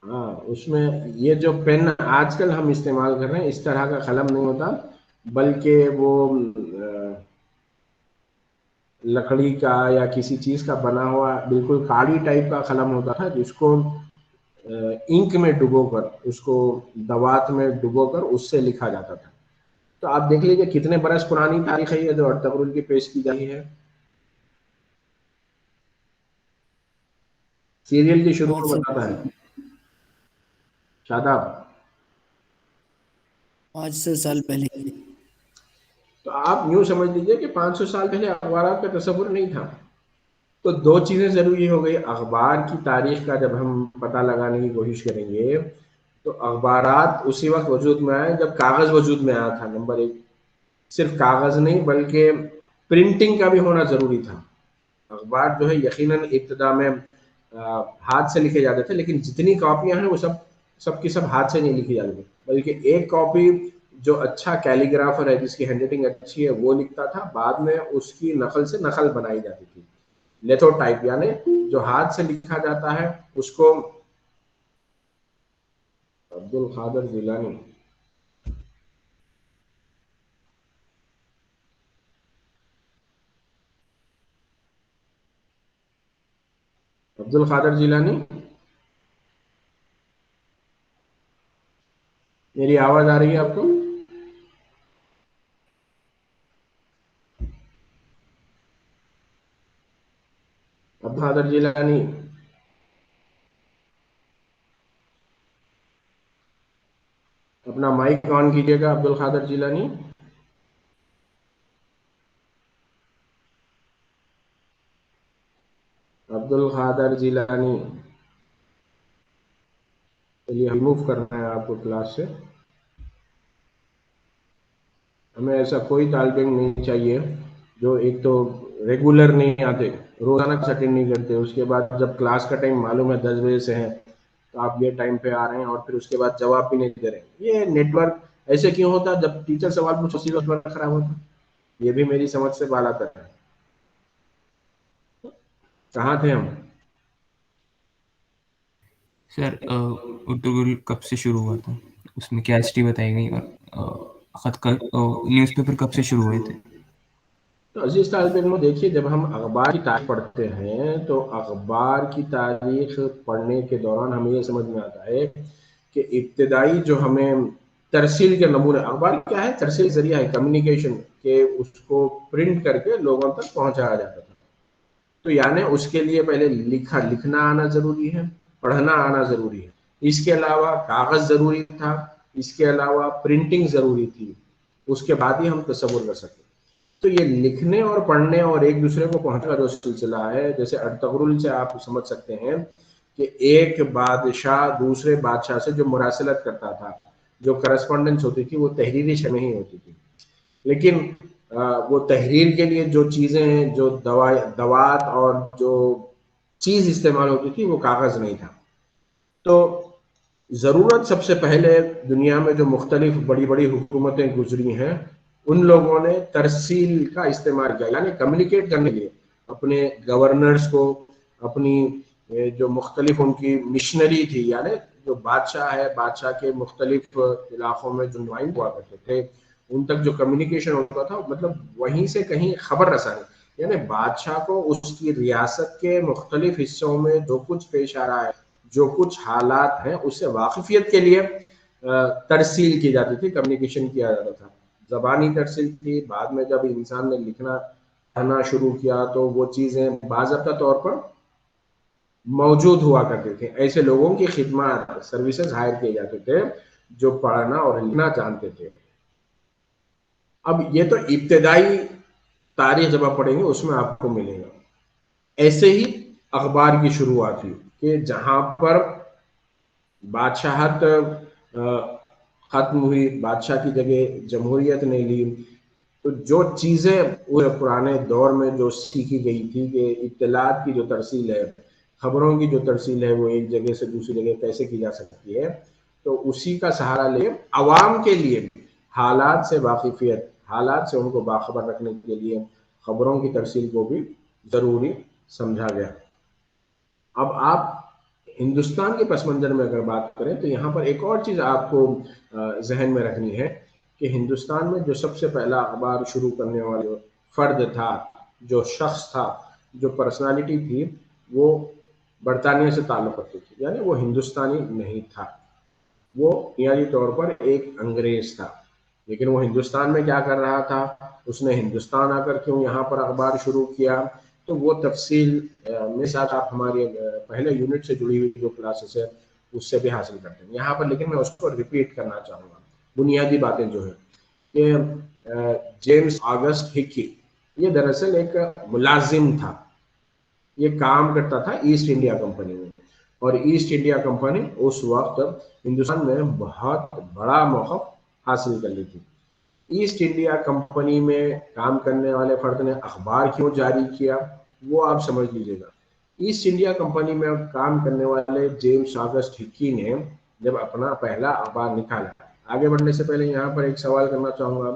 हाँ, उसमें ये जो पेन आजकल हम इस्तेमाल कर रहे हैं इस तरह का कलम नहीं होता, बल्कि वो लकड़ी का या किसी चीज का बना हुआ बिल्कुल काड़ी टाइप का कलम होता था, जिसको इंक में डुबोकर, उसको दवात में डुबोकर उससे लिखा जाता था। तो आप देख लीजिए कितने बरस पुरानी तारीख है ये जो अर्तुगरुल की पेश की गई है। सीरियल की शुरू में बताता है शादाब। 500 साल पहले। तो आप यूं समझ लीजिए कि 500 साल पहले अखबार का तस्वुर नहीं था। तो दो चीजें जरूरी हो गई। अखबार की तारीख का जब हम पता लगाने की कोशिश करेंगे तो अखबारात उसी वक्त वजूद में आए जब कागज वजूद में आया था, नंबर एक। सिर्फ कागज नहीं बल्कि प्रिंटिंग का भी होना जरूरी था। अखबार जो है यकीनन इब्तदा में हाथ से लिखे जाते थे, लेकिन जितनी कॉपियां हैं वो सबकी सब हाथ से नहीं लिखी जाती थी, बल्कि एक कॉपी जो अच्छा कैलीग्राफर है, जिसकी हैंडराइटिंग अच्छी है, वो लिखता था। बाद में उसकी नकल से नकल बनाई जाती थी, लेथोटाइप, यानी जो हाथ से लिखा जाता है उसको। अब्दुल कादिर जिलानी, अब्दुल कादिर जिलानी, मेरी आवाज आ रही है आपको? अब्दुल कादिर जिलानी, अपना माइक ऑन कीजिएगा। अब्दुल कादिर जिलानी, अब्दुल कादिर जिलानी, चलिए रिमूव करना है आपको क्लास से। हमें ऐसा कोई तालिब इल्म नहीं चाहिए जो एक तो रेगुलर नहीं आते, रोजाना अटेंड नहीं करते, उसके बाद जब क्लास का टाइम मालूम है 10 बजे से है तो आप ये टाइम पे आ रहे हैं और फिर उसके बाद जवाब भी नहीं दे रहे। ये नेटवर्क ऐसे क्यों होता? जब टीचर सवाल पूछो उसी वक्त नेटवर्क खराब होता। ये भी मेरी समझ से बाहर आता है। कहाँ थे हम? सर अर्तुगरुल कब से शुरू हुआ था, उसमें क्या हिस्ट्री बताई गई, और खत का न्यूज़पेपर कब से शुरू हुए थे? तो अजीज तालिब इल्म, देखिए जब हम अखबार की तारीख पढ़ते हैं तो अखबार की तारीख पढ़ने के दौरान हमें ये समझ में आता है कि इब्तदाई जो हमें तरसील के नमूने, अखबार क्या है? तरसील जरिया है कम्युनिकेशन के, उसको प्रिंट करके लोगों तक पहुंचाया जाता था। तो यानी उसके लिए पहले लिखना आना जरूरी है, पढ़ना आना जरूरी है, इसके अलावा कागज जरूरी था, इसके अलावा प्रिंटिंग जरूरी थी, उसके बाद ही हम तस्वुर कर सकते। तो ये लिखने और पढ़ने और एक दूसरे को पहुंचने का जो सिलसिला है, जैसे अर्तुगरुल से आप समझ सकते हैं कि एक बादशाह दूसरे बादशाह से जो मुरासलत करता था, जो करस्पॉन्डेंस होती थी, वो तहरीरी शय में ही होती थी। लेकिन वो तहरीर के लिए जो चीज़ें हैं, जो दवात और जो चीज़ इस्तेमाल होती थी, वो कागज़ नहीं था। तो ज़रूरत सबसे पहले दुनिया में जो मुख्तलिफ बड़ी बड़ी हुकूमतें गुजरी हैं, उन लोगों ने तरसील का इस्तेमाल किया, यानी कम्युनिकेट करने के लिए अपने गवर्नर्स को, अपनी जो मुख्तलिफ उनकी मिशनरी थी, यानी जो बादशाह है, बादशाह के मुख्तलिफ इलाकों में जो नुमाइंदे हुआ करते थे, उन तक जो कम्युनिकेशन होता था, मतलब वहीं से कहीं खबर रसानी, यानी बादशाह को उसकी रियासत के मुख्तलिफ हिस्सों में जो कुछ पेश आ रहा है, जो कुछ हालात हैं, उससे वाकिफियत के लिए तरसील की जाती थी, कम्युनिकेशन किया जाता था। ज़बानी तरसील थी, बाद में जब इंसान ने लिखना पढ़ना शुरू किया तो वो चीज़ें बाज़ाब्ता तौर पर मौजूद हुआ करते थे। ऐसे लोगों की खिदमत सर्विसेज हायर किए जाते थे जो पढ़ना और लिखना जानते थे। अब ये तो इब्तदाई तारीख जब आप पढ़ेंगे उसमें आपको मिलेगा। ऐसे ही अखबार की शुरुआत हुई कि जहाँ पर बादशाहत खत्म हुई, बादशाह की जगह जमहूरियत ने ली, तो जो चीज़ें पुराने दौर में जो सीखी गई थी कि इत्तलात की जो तरसील है, खबरों की जो तरसील है, वो एक जगह से दूसरी जगह कैसे की जा सकती है, तो उसी का सहारा ले अवाम के लिए हालात से वाकिफियत, हालात से उनको बाखबर रखने के लिए खबरों की तरसील को भी ज़रूरी समझा गया। अब आप हिंदुस्तान के पस मंज़र में अगर बात करें तो यहाँ पर एक और चीज़ आपको जहन में रखनी है कि हिंदुस्तान में जो सबसे पहला अखबार शुरू करने वाला फ़र्द था, जो शख्स था, जो पर्सनालिटी थी, वो बरतानिया से ताल्लुक़ रखती थी, यानी वो हिंदुस्तानी नहीं था, वो बुनियादी तौर पर एक अंग्रेज़ था। लेकिन वो हिंदुस्तान में क्या कर रहा था, उसने हिंदुस्तान आकर क्यों यहाँ पर अखबार शुरू किया, तो वो तफसील मेरे साथ आप हमारे पहले यूनिट से जुड़ी हुई जो क्लासेस है उससे भी हासिल करते हैं यहाँ पर। लेकिन मैं उसको रिपीट करना चाहूँगा, बुनियादी बातें जो है कि जेम्स ऑगस्ट हिकी, ये दरअसल एक मुलाजिम था, ये काम करता था ईस्ट इंडिया कंपनी में, और ईस्ट इंडिया कंपनी उस वक्त हिंदुस्तान में बहुत बड़ा मौक़िफ़ हासिल कर ली थी। ईस्ट इंडिया कंपनी में काम करने वाले फर्द ने अखबार क्यों जारी किया, वो आप समझ लीजिएगा। ईस्ट इंडिया कंपनी में काम करने वाले जेम्स ऑगस्ट हिकी ने जब अपना पहला अखबार निकाला, आगे बढ़ने से पहले यहाँ पर एक सवाल करना चाहूँगा,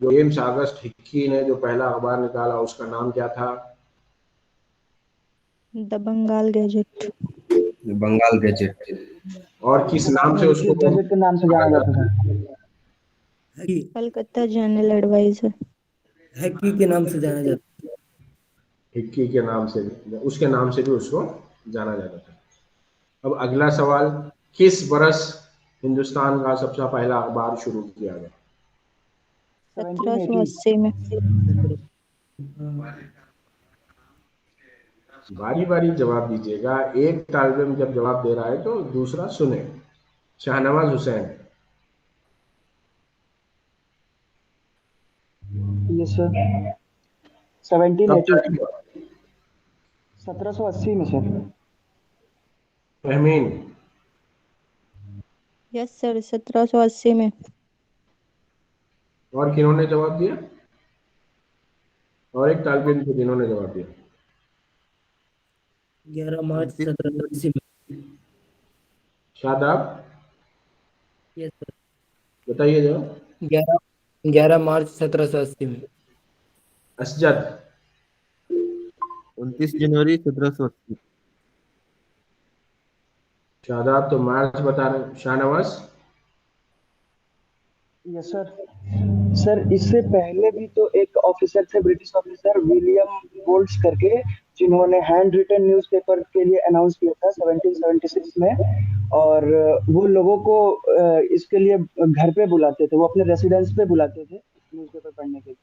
जो जेम्स ऑगस्ट हिकी ने जो पहला अखबार निकाला उसका नाम क्या था? The Bengal gazette. Bengal gazette. और किस नाम से उसको गैजेट के नाम से जाना जाता था? Calcutta journal adviser. हैकी के नाम से जाना जाता है। हिक्की के नाम से, उसके नाम से भी उसको जाना जाता था। अब अगला सवाल, किस बरस हिंदुस्तान का सबसे पहला अखबार शुरू किया गया? 1780 में। बारी बारी जवाब दीजिएगा, एक तालिब इल्म जब जवाब दे रहा है तो दूसरा सुने। शाहनवाज हुसैन। यस सर, 1780 1780 में सर। फहमीन। यस सर, 1780 में। और किन्होंने जवाब दिया? और एक तालिब इल्म थे जिन्होंने जवाब दिया। 11 मार्च 1780 में। शादाब, यस सर, बताइए जवाब। 11 मार्च 1780 में। असजद। 29 जनवरी 1780। शादाब तो मार्च बता रहे, शाहनवाज? Yes sir. सर इससे पहले भी तो एक ऑफिसर थे, ब्रिटिश ऑफिसर विलियम बोल्ट्स करके, जिन्होंने हैंड रिटन न्यूज़पेपर के लिए अनाउंस किया था 1776 में, और वो लोगों को इसके लिए घर पे बुलाते थे, वो अपने रेसिडेंस पे बुलाते थे न्यूज़पेपर पढ़ने के लिए।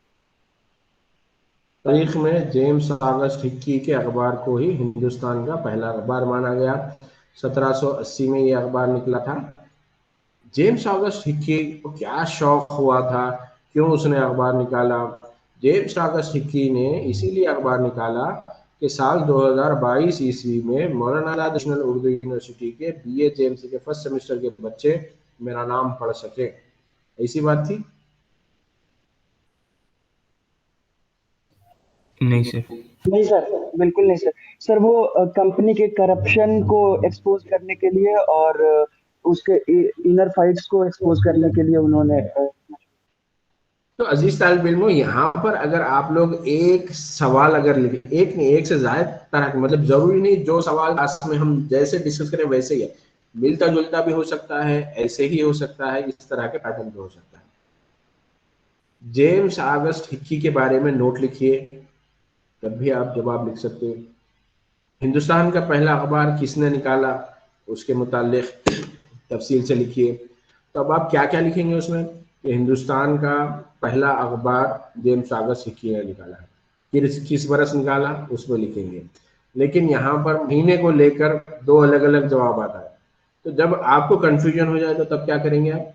तारीख में जेम्स ऑगस्ट हिक्की के अखबार को ही हिंदुस्तान का पहला अखबार माना गया। 1780 में ये अखबार निकला था। जेम्स ऑगस्ट हिक्की को क्या शौक हुआ था, क्यों उसने अखबार निकाला? जेम्स ऑगस्ट हिक्की ने इसीलिए अखबार निकाला कि साल 2022 ईस्वी में मौलाना आज़ाद नेशनल उर्दू यूनिवर्सिटी के BA JMC के फर्स्ट सेमेस्टर के बच्चे मेरा नाम पढ़ सके, ऐसी बात थी। नहीं सर। नहीं सर, बिल्कुल नहीं सर। सर वो कंपनी के करप्शन को एक्सपोज करने के लिए और उसके इनर फाइट्स को एक्सपोज करने के लिए उन्होंने तो अजीज तालिब इल्मों, यहाँ पर अगर आप लोग एक सवाल अगर लिखे, एक नहीं एक से ज्यादा तरह के, मतलब जरूरी नहीं जो सवाल क्लास में हम जैसे डिस्कस करें वैसे ही है, मिलता जुलता भी हो सकता है, ऐसे ही हो सकता है, इस तरह के पैटर्न पे हो सकता है। जेम्स ऑगस्ट हिक्की के बारे में नोट लिखिए, तब भी आप जवाब लिख सकते हो। हिंदुस्तान का पहला अखबार किसने निकाला, उसके मुतालिक तफसील से लिखिए। तो अब आप क्या क्या लिखेंगे उसमें कि हिंदुस्तान का पहला अखबार जेम्स ऑगस्ट हिक्की ने निकाला है, किस बरस निकाला उसमें लिखेंगे। लेकिन यहाँ पर महीने को लेकर दो अलग अलग जवाब आता है, तो जब आपको कंफ्यूजन हो जाए तो तब क्या करेंगे आप?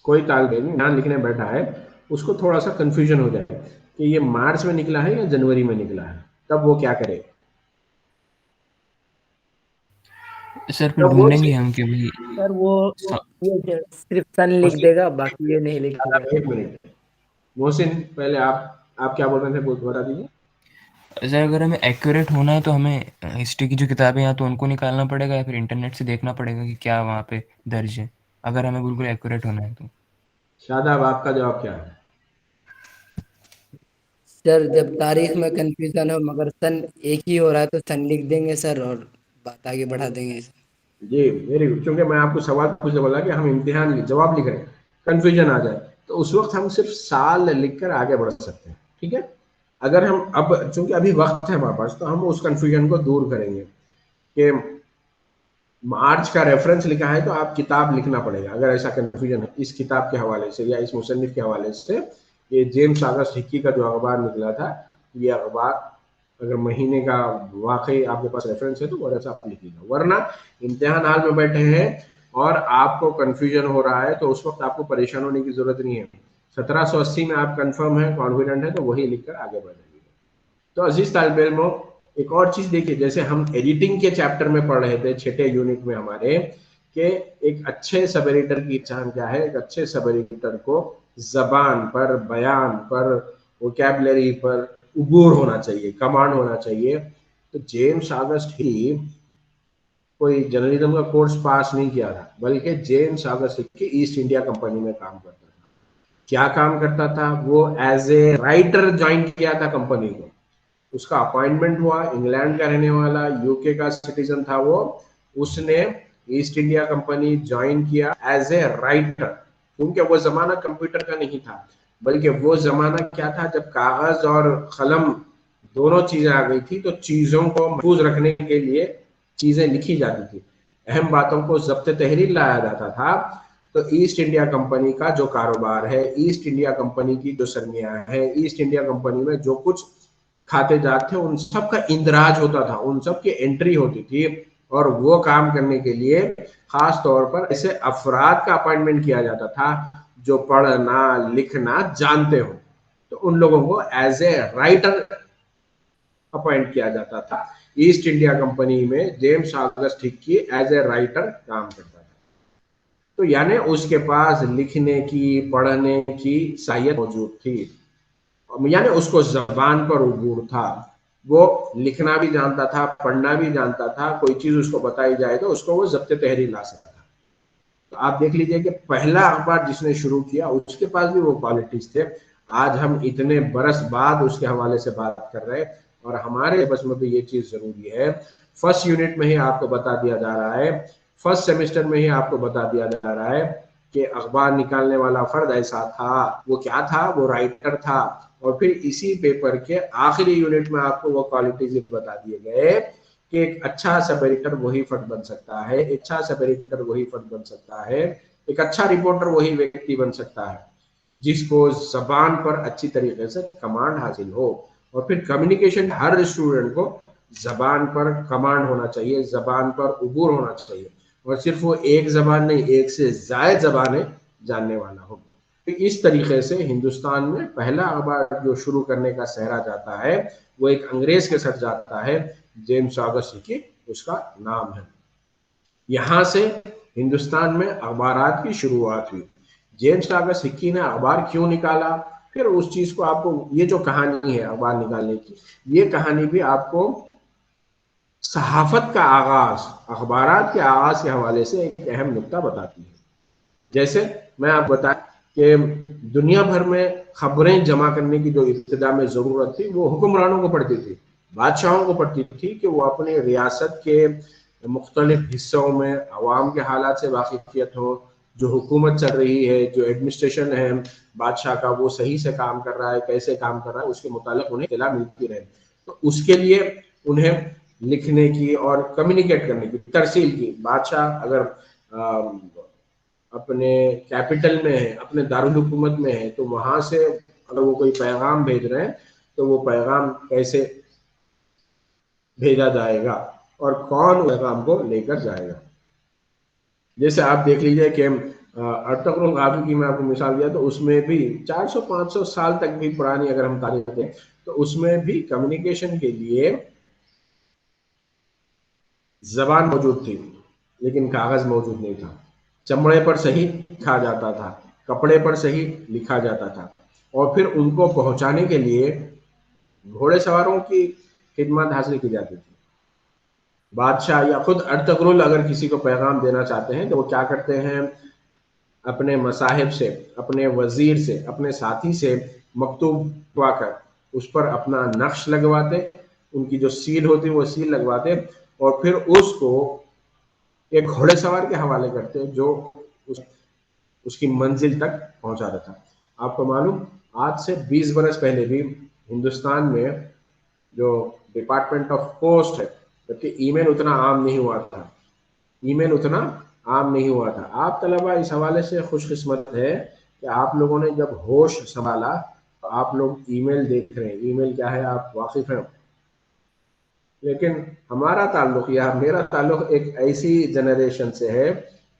कोई तालिब इल्म यहाँ लिखने बैठा है, उसको थोड़ा सा कंफ्यूजन हो जाए कि ये मार्च में निकला है या जनवरी में निकला है, तब वो क्या करे? सर फिर तब वो ढूंढेंगे हम कि भाई सर वो ये सिर्फ सन लिख देगा, बाकी ये नहीं लिखेगा। एक मिनट मोहसिन, पहले आप क्या बोल रहे थे बता दीजिए। सर अगर हमें एक्यूरेट होना है तो हमें हिस्ट्री की जो किताबें हैं तो उनको निकालना पड़ेगा या फिर इंटरनेट से देखना पड़ेगा कि क्या वहाँ पे दर्ज है, अगर हमें बिल्कुल एक्यूरेट होना है तो। शादाब, आपका जवाब क्या है? सर जब तारीख में कंफ्यूजन हो मगर सन एक ही हो रहा है तो सन लिख देंगे सर और बात आगे बढ़ा देंगे। जी वेरी गुड, क्योंकि मैं आपको सवाल पूछने वाला कि हम इम्तिहान जवाब लिख रहे हैं, कंफ्यूजन आ जाए तो उस वक्त हम सिर्फ साल लिखकर आगे बढ़ सकते हैं, ठीक है। अगर हम अब चूंकि अभी वक्त है हमारे पास, तो हम उस कंफ्यूजन को दूर करेंगे कि मार्च का रेफरेंस लिखा है तो आप किताब लिखना पड़ेगा, अगर ऐसा कंफ्यूजन है इस किताब के हवाले से या इस मुसन्निफ के हवाले से। ये जेम्स ऑगस्ट हिक्की का जो अखबार निकला था, ये अखबार अगर महीने का वाकई आपके पास रेफरेंस है तो वो ऐसा आप लिखिएगा, वरना इम्तिहान हाल में बैठे हैं और आपको कंफ्यूजन हो रहा है तो उस वक्त आपको परेशान होने की जरूरत नहीं है। 1780 में आप कंफर्म है, कॉन्फिडेंट है, तो वही लिखकर आगे बढ़ जाइए। तो अजीज तालिब इल्मों, एक और चीज देखिए, जैसे हम एडिटिंग के चैप्टर में पढ़ रहे थे 6ठे यूनिट में हमारे, कि एक अच्छे सब एडिटर की पहचान क्या है। एक अच्छे सब एडिटर को जबान पर, बयान पर, वोकैबुलरी पर उबूर होना चाहिए, कमांड होना चाहिए। तो जेम्स ऑगस्ट ही कोई जर्नलिज्म का कोर्स पास नहीं किया था, बल्कि जेम्स ऑगस्ट ही ईस्ट इंडिया कंपनी में काम करता था। क्या काम करता था वो? एज ए राइटर ज्वाइन किया था कंपनी को, उसका अपॉइंटमेंट हुआ, इंग्लैंड का रहने वाला, यूके का सिटीजन था वो, उसने ईस्ट इंडिया कंपनी ज्वाइन किया एज ए राइटर। क्योंकि वो जमाना कंप्यूटर का नहीं था, बल्कि वो जमाना क्या था जब कागज और कलम दोनों चीजें आ गई थी, तो चीजों को महफूज रखने के लिए चीजें लिखी जाती थी, अहम बातों को जब्त तहरीर लाया जाता था। तो ईस्ट इंडिया कंपनी का जो कारोबार है, ईस्ट इंडिया कंपनी की जो सरमिया है, ईस्ट इंडिया कंपनी में जो कुछ खाते जाते उन सब का इंदराज होता था, उन सब की एंट्री होती थी, और वो काम करने के लिए खास तौर पर ऐसे अफराद का अपॉइंटमेंट किया जाता था जो पढ़ना लिखना जानते हो। तो उन लोगों को एज ए राइटर अपॉइंट किया जाता था। ईस्ट इंडिया कंपनी में James August Hicky as a writer काम करता था। तो यानी उसके पास लिखने की, पढ़ने की सलाहियत मौजूद थी, यानी उसको जबान पर उबूर था, वो लिखना भी जानता था, पढ़ना भी जानता था, कोई चीज उसको बताई जाए तो उसको वो जब्त तहरीर ला सकता था। तो आप देख लीजिए कि पहला अखबार जिसने शुरू किया उसके पास भी वो क्वालिटीज थे। आज हम इतने बरस बाद उसके हवाले से बात कर रहे हैं, और हमारे बस में भी ये चीज जरूरी है। फर्स्ट यूनिट में ही आपको बता दिया जा रहा है, फर्स्ट सेमेस्टर में ही आपको बता दिया जा रहा है कि अखबार निकालने वाला फर्द ऐसा था, वो क्या था? वो राइटर था। और फिर इसी पेपर के आखिरी यूनिट में आपको वो क्वालिटीज बता दिए गए कि एक अच्छा सब एडिटर वही फर्द बन सकता है, एक अच्छा सब एडिटर वही फर्द बन सकता है, एक अच्छा रिपोर्टर वही व्यक्ति बन सकता है जिसको जबान पर अच्छी तरीके से कमांड हासिल हो। और फिर कम्युनिकेशन, हर स्टूडेंट को जबान पर कमांड होना चाहिए, जबान पर उबूर होना चाहिए, और सिर्फ वो एक जबान नहीं, एक से ज्यादा जबानें जानने वाला हो। तो इस तरीके से हिंदुस्तान में पहला अखबार जो शुरू करने का सहरा जाता है वो एक अंग्रेज के साथ जाता है, जेम्स ऑगस्ट हिक्की उसका नाम है। यहां से हिंदुस्तान में अखबारात की शुरुआत हुई। जेम्स ऑगस्ट हिक्की ने अखबार क्यों निकाला? फिर उस चीज को आपको, ये जो कहानी है अखबार निकालने की, ये कहानी भी आपको सहाफत का आगाज, अखबारात के आगाज के हवाले से एक अहम नुक्ता बताती है। जैसे मैं आपको बता कि दुनिया भर में खबरें जमा करने की जो इब्तिदा में जरूरत थी वो हुक्मरानों को पड़ती थी, बादशाहों को पड़ती थी कि वो अपने रियासत के मुख्तलिफ हिस्सों में अवाम के हालात से वाकिफियत हो, जो हुकूमत चल रही है, जो एडमिनिस्ट्रेशन है बादशाह का, वो सही से काम कर रहा है, कैसे काम कर रहा है, उसके मुतालिक उन्हें इत्तला मिलती रहे। तो उसके लिए उन्हें लिखने की और कम्युनिकेट करने की, तरसील की, बादशाह अगर अपने कैपिटल में है, अपने दारुल हुकूमत में है, तो वहां से अगर वो कोई पैगाम भेज रहे हैं तो वो पैगाम कैसे भेजा जाएगा और कौन पैगाम को लेकर जाएगा। जैसे आप देख लीजिए कि अर्तुगरुल गाज़ी की मैं आपको मिसाल दिया, तो उसमें भी 400-500 साल तक भी पुरानी अगर हम तारीख दें तो उसमें भी कम्युनिकेशन के लिए जबान मौजूद थी लेकिन कागज मौजूद नहीं था। चमड़े पर सही लिखा जाता था, कपड़े पर सही लिखा जाता था, और फिर उनको पहुंचाने के लिए घोड़े सवारों की खिदमत हासिल की जाती थी। बादशाह या खुद अर्तुगरुल अगर किसी को पैगाम देना चाहते हैं तो वो क्या करते हैं, अपने मसाहिब से, अपने वजीर से, अपने साथी से मकतूब कर उस पर अपना नक्श लगवाते, उनकी जो सील होती वो सील लगवाते, और फिर उसको एक घोड़े सवार के हवाले करते जो उसकी मंजिल तक पहुंचा देता। आपको मालूम, आज से 20 बरस पहले भी हिंदुस्तान में जो डिपार्टमेंट ऑफ पोस्ट है, जबकि ईमेल उतना आम नहीं हुआ था, ईमेल उतना आम नहीं हुआ था। आप तलबा इस हवाले से खुशकिस्मत है कि आप लोगों ने जब होश संभाला तो आप लोग ईमेल देख रहे हैं। ईमेल क्या है आप वाकिफ हैं, लेकिन हमारा ताल्लुक या मेरा ताल्लुक एक ऐसी जनरेशन से है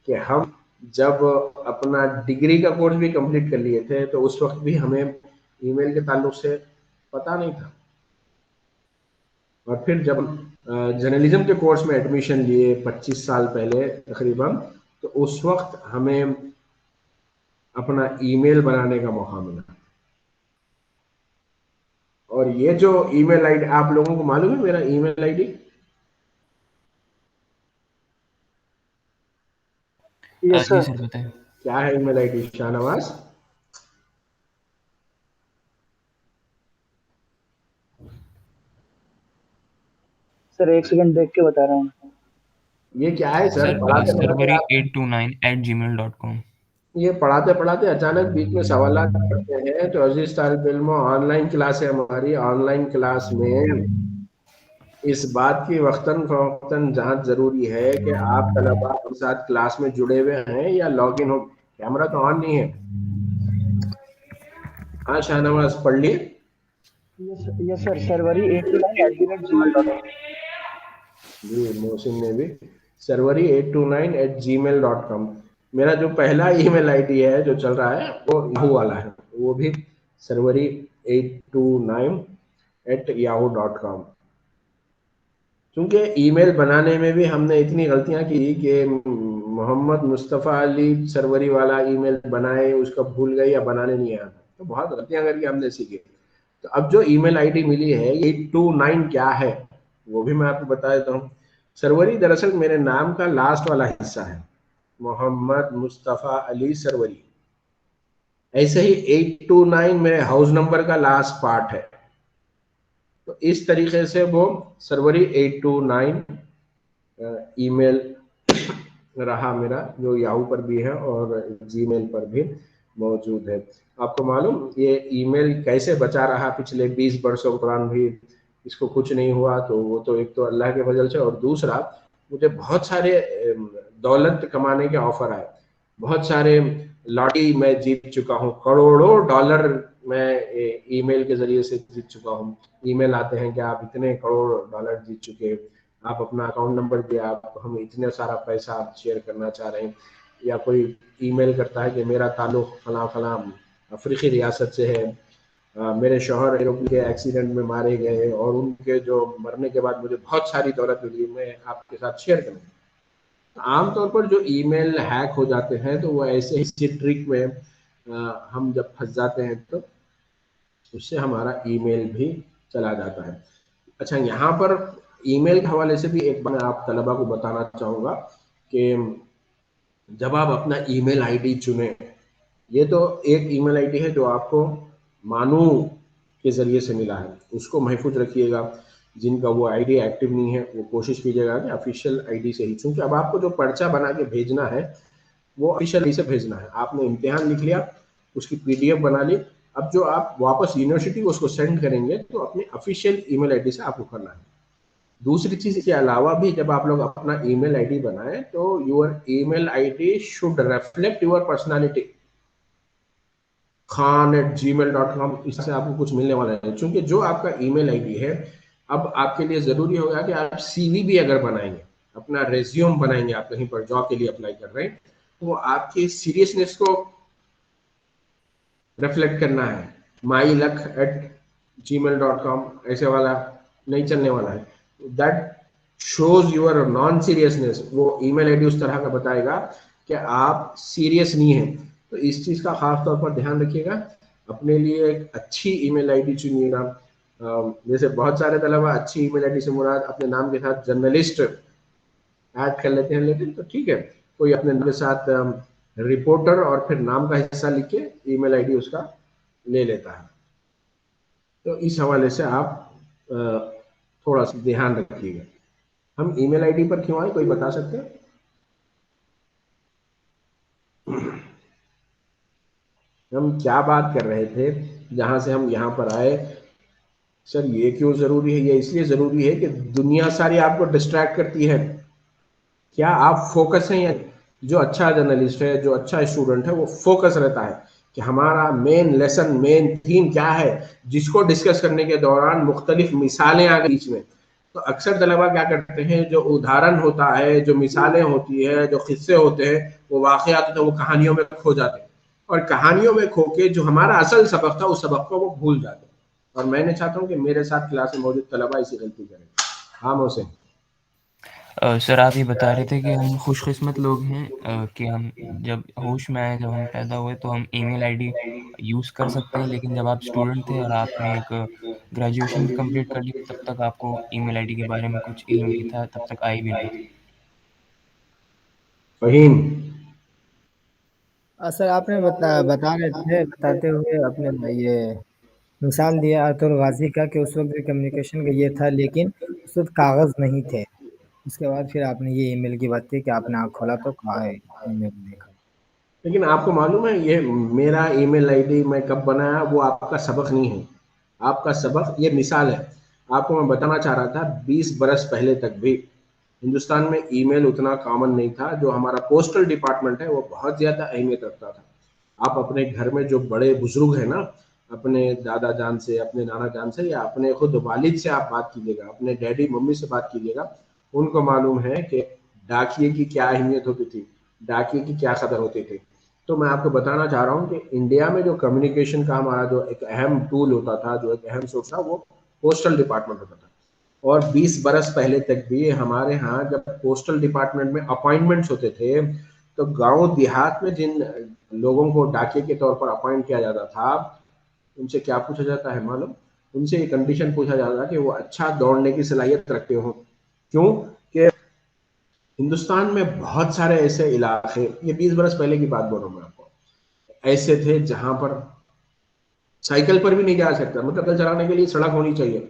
कि हम जब अपना डिग्री का कोर्स भी कंप्लीट कर लिए थे तो उस वक्त भी हमें ईमेल के ताल्लुक से पता नहीं था, और फिर जब जर्नलिज्म के कोर्स में एडमिशन लिए 25 साल पहले तकरीबन, तो उस वक्त हमें अपना ईमेल बनाने का मौका मिला। और ये जो ईमेल आईडी, आप लोगों को मालूम है मेरा ईमेल आईडी? यस जी सर। सर बताएं। क्या है ईमेल आईडी शाहनवाज? सर एक सेकंड देख के बता रहा हूँ। ये क्या है सर? पढ़ाते सरवरी पढ़ाते 829@gmail.com। ये पढ़ाते पढ़ाते अचानक बीच में सवालात करते हैं। तो अजीज तालिब इल्मों, ऑनलाइन क्लास है हमारी, ऑनलाइन क्लास में इस बात की वक्तन फवक्तन जांच जरूरी है कि आप तलबा के साथ क्लास में जुड़े हुए हैं या लॉग इन हो। कैमरा तो ऑन नहीं है। हाँ शाहनवाज पढ़ लिए? Yes sir, Sarwari 829@gmail.com। जी मोहसिन ने भी सरवरी 829@gmail.com। मेरा जो पहला ईमेल आईडी है जो चल रहा है वो याहू वाला है, वो भी सरवरी 829@yahoo.com। क्योंकि ईमेल बनाने में भी हमने इतनी गलतियां की कि मोहम्मद मुस्तफ़ा अली सरवरी वाला ईमेल बनाए, उसका भूल गए या बनाने नहीं आया, तो बहुत गलतियां करके हमने सीखे। तो अब जो ईमेल आईडी मिली है 829 क्या है वो भी मैं आपको बता देता हूँ। सरवरी दरअसल मेरे नाम का लास्ट वाला हिस्सा है, मोहम्मद मुस्तफ़ा अली सरवरी। ऐसे ही 829 मेरे हाउस नंबर का लास्ट पार्ट है। तो इस तरीके से वो सरवरी 829 ईमेल रहा मेरा, जो याहू पर भी है और जीमेल पर भी मौजूद है। आपको मालूम ये ईमेल कैसे बचा रहा पिछले 20 वर्षों के दौरान भी इसको कुछ नहीं हुआ? तो वो तो एक तो अल्लाह के फजल से, और दूसरा मुझे बहुत सारे दौलत कमाने के ऑफर आए, बहुत सारे लॉटरी मैं जीत चुका हूँ, करोड़ों डॉलर मैं ईमेल के जरिए से जीत चुका हूँ। ईमेल आते हैं कि आप इतने करोड़ डॉलर जीत चुके, आप अपना अकाउंट नंबर दिया, आप हम इतने सारा पैसा आप शेयर करना चाह रहे हैं। या कोई ईमेल करता है कि मेरा ताल्लुक फलां फलां अफ्रीकी रियासत से है, मेरे शौहर एरोप्लेन के एक्सीडेंट में मारे गए और उनके जो मरने के बाद मुझे बहुत सारी दौलत मिली, मैं आपके साथ शेयर करूँ। आमतौर पर जो ईमेल हैक हो जाते हैं तो वो ऐसे ही ट्रिक में हम जब फंस जाते हैं तो उससे हमारा ईमेल भी चला जाता है। अच्छा, यहाँ पर ईमेल के हवाले से भी एक बार मैं आप तलबा को बताना चाहूँगा कि जब आप अपना ईमेल आईडी चुनें, ये तो एक ईमेल आईडी है जो आपको मानू के ज़रिए से मिला है, उसको महफूज रखिएगा। जिनका वो आईडी एक्टिव नहीं है वो कोशिश कीजिएगा कि ऑफिशियल आईडी से ही, क्योंकि अब आपको जो पर्चा बना के भेजना है वो ऑफिशियल आईडी से भेजना है। आपने इम्तिहान लिख लिया, उसकी पीडीएफ बना ली, अब जो आप वापस यूनिवर्सिटी को उसको सेंड करेंगे तो अपने ऑफिशियल ईमेल आईडी से आपको करना है। दूसरी चीज के अलावा भी जब आप लोग अपना ईमेल आईडी बनाएं तो your email ID should reflect your personality. khan@gmail.com, इससे आपको कुछ मिलने वाला है, क्योंकि जो आपका ईमेल आईडी है, अब आपके लिए जरूरी होगा कि आप सीवी भी अगर बनाएंगे, अपना रेज्यूम बनाएंगे, आप कहीं पर जॉब के लिए अप्लाई कर रहे हैं, तो वो आपकी सीरियसनेस को रिफ्लेक्ट करना है। myluck@gmail.com ऐसे वाला नहीं चलने वाला है। That shows your non seriousness. वो ईमेल आईडी उस तरह का बताएगा कि आप सीरियस नहीं हैं। तो इस चीज़ का खास तौर पर ध्यान रखिएगा। अपने लिए एक अच्छी ईमेल आईडी चुनिएगा। जैसे बहुत सारे तलबा अच्छी ईमेल आईडी से मुराद अपने नाम के साथ जर्नलिस्ट ऐड कर लेते हैं, लेकिन तो ठीक है, कोई अपने नाम के साथ रिपोर्टर और फिर नाम का हिस्सा लिख के ईमेल आईडी उसका ले लेता है। तो इस हवाले से आप थोड़ा सा ध्यान रखिएगा। हम ईमेल आईडी पर क्यों आए, कोई बता सकते हैं? हम क्या बात कर रहे थे जहां से हम यहाँ पर आए? सर ये क्यों जरूरी है? ये इसलिए जरूरी है कि दुनिया सारी आपको डिस्ट्रैक्ट करती है। क्या आप फोकस हैं? या जो अच्छा जर्नलिस्ट है, जो अच्छा स्टूडेंट है, वो फोकस रहता है कि हमारा मेन लेसन, मेन थीम क्या है, जिसको डिस्कस करने के दौरान मुख्तलिफ मिसालें आ गई बीच में। तो अक्सर तलबा क्या करते हैं, जो उदाहरण होता है, जो मिसालें होती है, जो किस्से होते हैं, वो वाक़यात होते हैं, वो कहानियों में खो जाते हैं, और कहानियों में खो के जो हमारा असल सबक था उस सबक को वो भूल जाते हैं। और मैं नहीं चाहता हूँ कि मेरे साथ क्लास में मौजूद तलबा इसी गलती करें। हाँ मोहसिन। सर आप ये बता रहे थे कि हम खुशकिस्मत लोग हैं कि हम जब होश में आए, जब हम पैदा हुए तो हम ईमेल आईडी यूज़ कर सकते हैं, लेकिन जब आप स्टूडेंट थे और आपने एक ग्रेजुएशन भी कंप्लीट कर ली तब तक आपको ईमेल आईडी के बारे में कुछ इल्म नहीं था, तब तक आई भी नहीं थी। फहीम। सर आपने बताते हुए अपने ये मिसाल दिया आतुर गाजी का कि उस वक्त भी कम्युनिकेशन का ये था, लेकिन उस वक्त कागज़ नहीं थे। उसके बाद फिर आपने ये ईमेल की बात की कि आपने आँख खोला तो कहाँ है ईमेल देखा। लेकिन आपको मालूम है ये मेरा ईमेल आईडी मैं कब बनाया, वो आपका सबक नहीं है। आपका सबक ये मिसाल है। आपको मैं बताना चाह रहा था 20 बरस पहले तक भी हिंदुस्तान में ईमेल उतना कॉमन नहीं था। जो हमारा पोस्टल डिपार्टमेंट है वो बहुत ज़्यादा अहमियत रखता था। आप अपने घर में जो बड़े बुजुर्ग हैं ना, अपने दादा जान से, अपने नाना जान से, या अपने खुद वालिद से आप बात कीजिएगा, अपने डैडी मम्मी से बात कीजिएगा, उनको मालूम है कि डाकिए की क्या अहमियत होती थी, डाकिए की क्या कदर होती थी। तो मैं आपको बताना चाह रहा हूँ कि इंडिया में जो कम्युनिकेशन का हमारा जो एक अहम टूल होता था, जो एक अहम सोर्स था, वो पोस्टल डिपार्टमेंट होता था। और 20 बरस पहले तक भी हमारे यहाँ जब पोस्टल डिपार्टमेंट में अपॉइंटमेंट्स होते थे तो गांव देहात में जिन लोगों को डाकिए के तौर पर अपॉइंट किया जाता था, उनसे क्या पूछा जाता है मालूम? उनसे ये कंडीशन पूछा जाता है कि वो अच्छा दौड़ने की सलाहियत रखते हो। क्यों? कि हिंदुस्तान में बहुत सारे ऐसे इलाके, ये 20 बरस पहले की बात बोल रहा हूँ मैं आपको, ऐसे थे जहां पर साइकिल पर भी नहीं जा सकता, मोटरसाइकिल चलाने के लिए सड़क होनी चाहिए,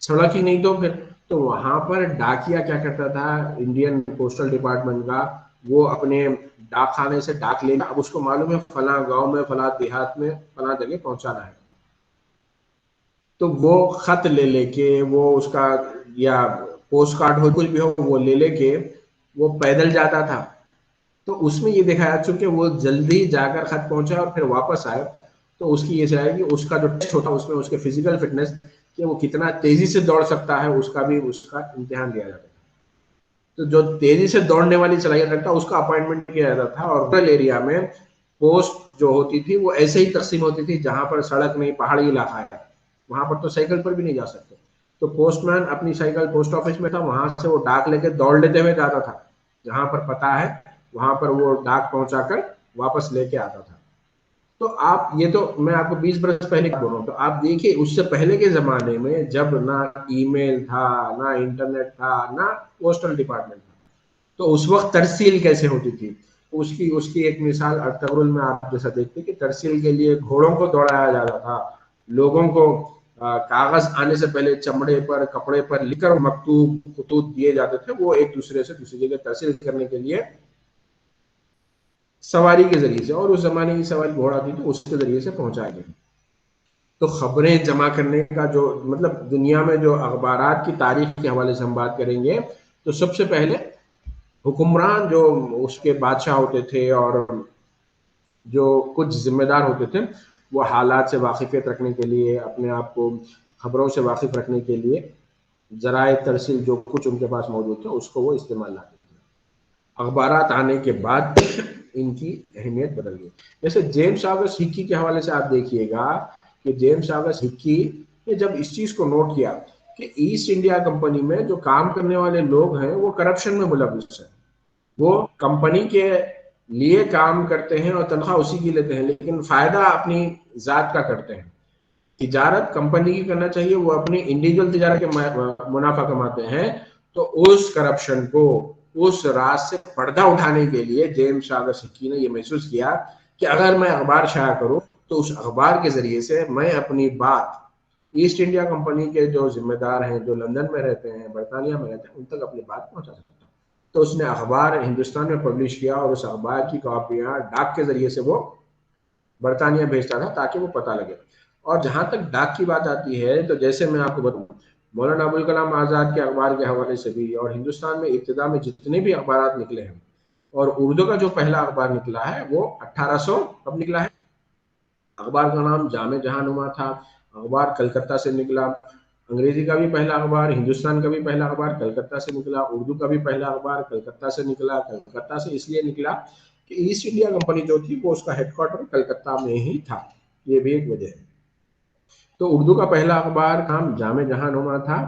सड़क ही नहीं तो फिर तो वहां पर डाकिया क्या करता था, इंडियन पोस्टल डिपार्टमेंट का, वो अपने डाक खाने से डाक लेना। अब उसको मालूम है फला गांव में, फला देहात में, फला जगह पहुंचाना है, तो वो खत ले लेके, वो उसका या पोस्ट कार्ड हो, कुछ भी हो, वो ले लेके वो पैदल जाता था। तो उसमें ये देखा जा चुके वो जल्दी जाकर खत पहुंचा और फिर वापस आए, तो उसकी ये सलाह है कि उसका जो टेस्ट होता है उसमें उसके फिजिकल फिटनेस, कि वो कितना तेजी से दौड़ सकता है, उसका भी उसका इम्तिहान दिया जाता है। तो जो तेजी से दौड़ने वाली सलाहियत रखता है उसका अपॉइंटमेंट किया जाता था। और रूरल एरिया में पोस्ट जो होती थी वो ऐसे ही तकसीम होती थी, जहां पर सड़क नहीं, पहाड़ी इलाका है, वहां पर तो साइकिल पर भी नहीं जा सकते। तो पोस्टमैन अपनी साइकिल पोस्ट ऑफिस में था, वहां से वो डाक लेके दौड़ लेते हुए जाता था, जहां पर पता है वहां पर वो डाक पहुंचाकर वापस लेके आता था। तो आप ये तो मैं आपको 20 बरस पहले की बोल रहा हूँ, तो आप देखिए उससे पहले के जमाने में जब ना ईमेल था, ना इंटरनेट था, ना पोस्टल डिपार्टमेंट था, तो उस वक्त तरसील कैसे होती थी। उसकी उसकी एक मिसाल अर्तुगरुल में आप जैसा देखते कि तरसील के लिए घोड़ों को दौड़ाया जाता था, लोगों को कागज आने से पहले चमड़े पर कपड़े पर लिखकर मकतूब खुतूत दिए जाते थे, वो एक दूसरे से दूसरी जगह तरसील करने के लिए सवारी के जरिए से, और उस जमाने की सवारी घोड़ा थी तो उसके जरिए से पहुंचाया गया। तो खबरें जमा करने का जो मतलब दुनिया में जो अखबारात की तारीख के हवाले से हम बात करेंगे, तो सबसे पहले हुक्मरान जो उसके बादशाह होते थे और जो कुछ जिम्मेदार होते थे, वो हालात से वाकिफियत रखने के लिए, अपने आप को खबरों से वाकिफ रखने के लिए जराए तरसील जो कुछ उनके पास मौजूद थे उसको वो इस्तेमाल लाते थे। अखबारात आने के बाद इनकी अहमियत बदल गई। जैसे जेम्स ऑगस्ट हिक्की के हवाले से आप देखिएगा कि जेम्स ऑगस्ट हिक्की ने जब इस चीज को नोट किया कि ईस्ट इंडिया कंपनी में जो काम करने वाले लोग हैं वो करप्शन में मुलविस है, वो कंपनी के लिए काम करते हैं और तनख्वाह उसी की लेते हैं, लेकिन फायदा अपनी जात का करते हैं। तिजारत कंपनी की करना चाहिए, वो अपनी इंडिविजुअल तिजारत के मुनाफा कमाते हैं। तो उस करप्शन को, उस राज से पर्दा उठाने के लिए जेम्स ऑगस्ट हिक्की ने यह महसूस किया कि अगर मैं अखबार शाया करूं तो उस अखबार के जरिए से मैं अपनी बात ईस्ट इंडिया कंपनी के जो जिम्मेदार हैं, जो लंदन में रहते हैं, बरतानिया में रहते हैं, उन तक अपनी बात पहुंचा सकता हूं। तो उसने अखबार हिंदुस्तान में पब्लिश किया और उस अखबार की कॉपियां डाक के जरिए से वो बरतानिया भेजता था ताकि वो पता लगे। और जहां तक डाक की बात आती है, तो जैसे मैं आपको बताऊं, मौलाना अबुल कलाम आज़ाद के अखबार के हवाले से भी, और हिंदुस्तान में इब्तिदा में जितने भी अखबार निकले हैं, और उर्दू का जो पहला अखबार निकला है वो 1800 कब निकला है, अखबार का नाम जामे जहानुमा था, अखबार कलकत्ता से निकला। अंग्रेजी का भी पहला अखबार, हिंदुस्तान का भी पहला अखबार कलकत्ता से निकला, उर्दू का भी पहला अखबार कलकत्ता से निकला। कलकत्ता से इसलिए निकला कि ईस्ट इंडिया कंपनी जो थी वो उसका हेडक्वार्टर कलकत्ता में ही था, ये भी एक वजह है। तो उर्दू का पहला अखबार नाम जामे जहानुमा था,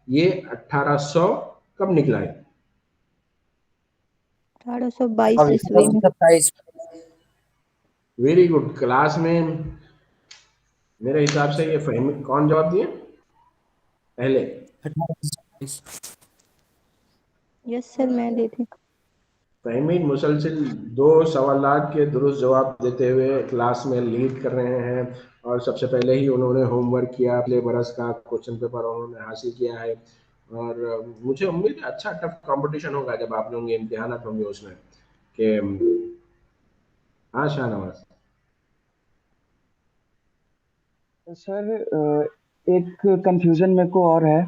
ये 1800 कब निकला है, 1822 ईस्वी में। Very good. क्लास में मेरे हिसाब से ये फहमी कौन जवाब दिए पहले? यस सर, मैं दी थी। फहमीद मुसलसिल 2 सवालात के दुरुस्त जवाब देते हुए क्लास में लीड कर रहे हैं, और सबसे पहले ही उन्होंने होमवर्क किया, पिछले बरस का क्वेश्चन पेपर उन्होंने हासिल किया है। और मुझे उम्मीद है अच्छा टफ कंपटीशन होगा जब आप लोग इम्तिहान होंगे उसमें कि हाँ शाहनवाज। सर एक कंफ्यूजन मेरे को और है।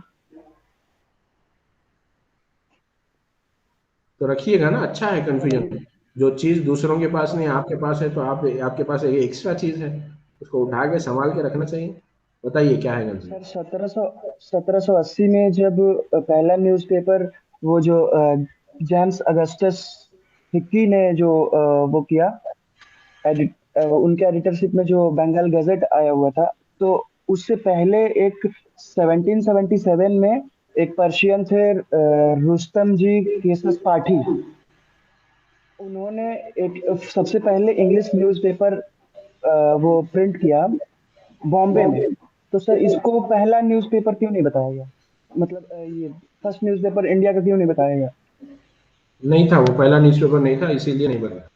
तो रखिएगा ना, अच्छा है कंफ्यूजन। जो चीज दूसरों के पास नहीं आपके पास है, तो आपके पास एक एक्स्ट्रा चीज है, उसको उठा के संभाल के रखना चाहिए। बताइए क्या है कंफ्यूजन? सर 1780 में जब पहला न्यूज़पेपर वो जो जेम्स अगस्टस हिक्की ने जो वो किया उनके एडिटरशिप में जो बंगाल गजट आया हुआ था, तो उससे पहले एक 1777 में एक पर्शियन थे रुस्तम जी केसस पाठी, उन्होंने एक सबसे पहले इंग्लिश न्यूज़पेपर वो प्रिंट किया बॉम्बे में। तो सर इसको पहला न्यूज़पेपर क्यों नहीं बताया गया, मतलब ये फर्स्ट न्यूज़पेपर इंडिया का क्यों नहीं बताया गया? नहीं था, वो पहला न्यूज़पेपर नहीं था, इसीलिए नहीं बना।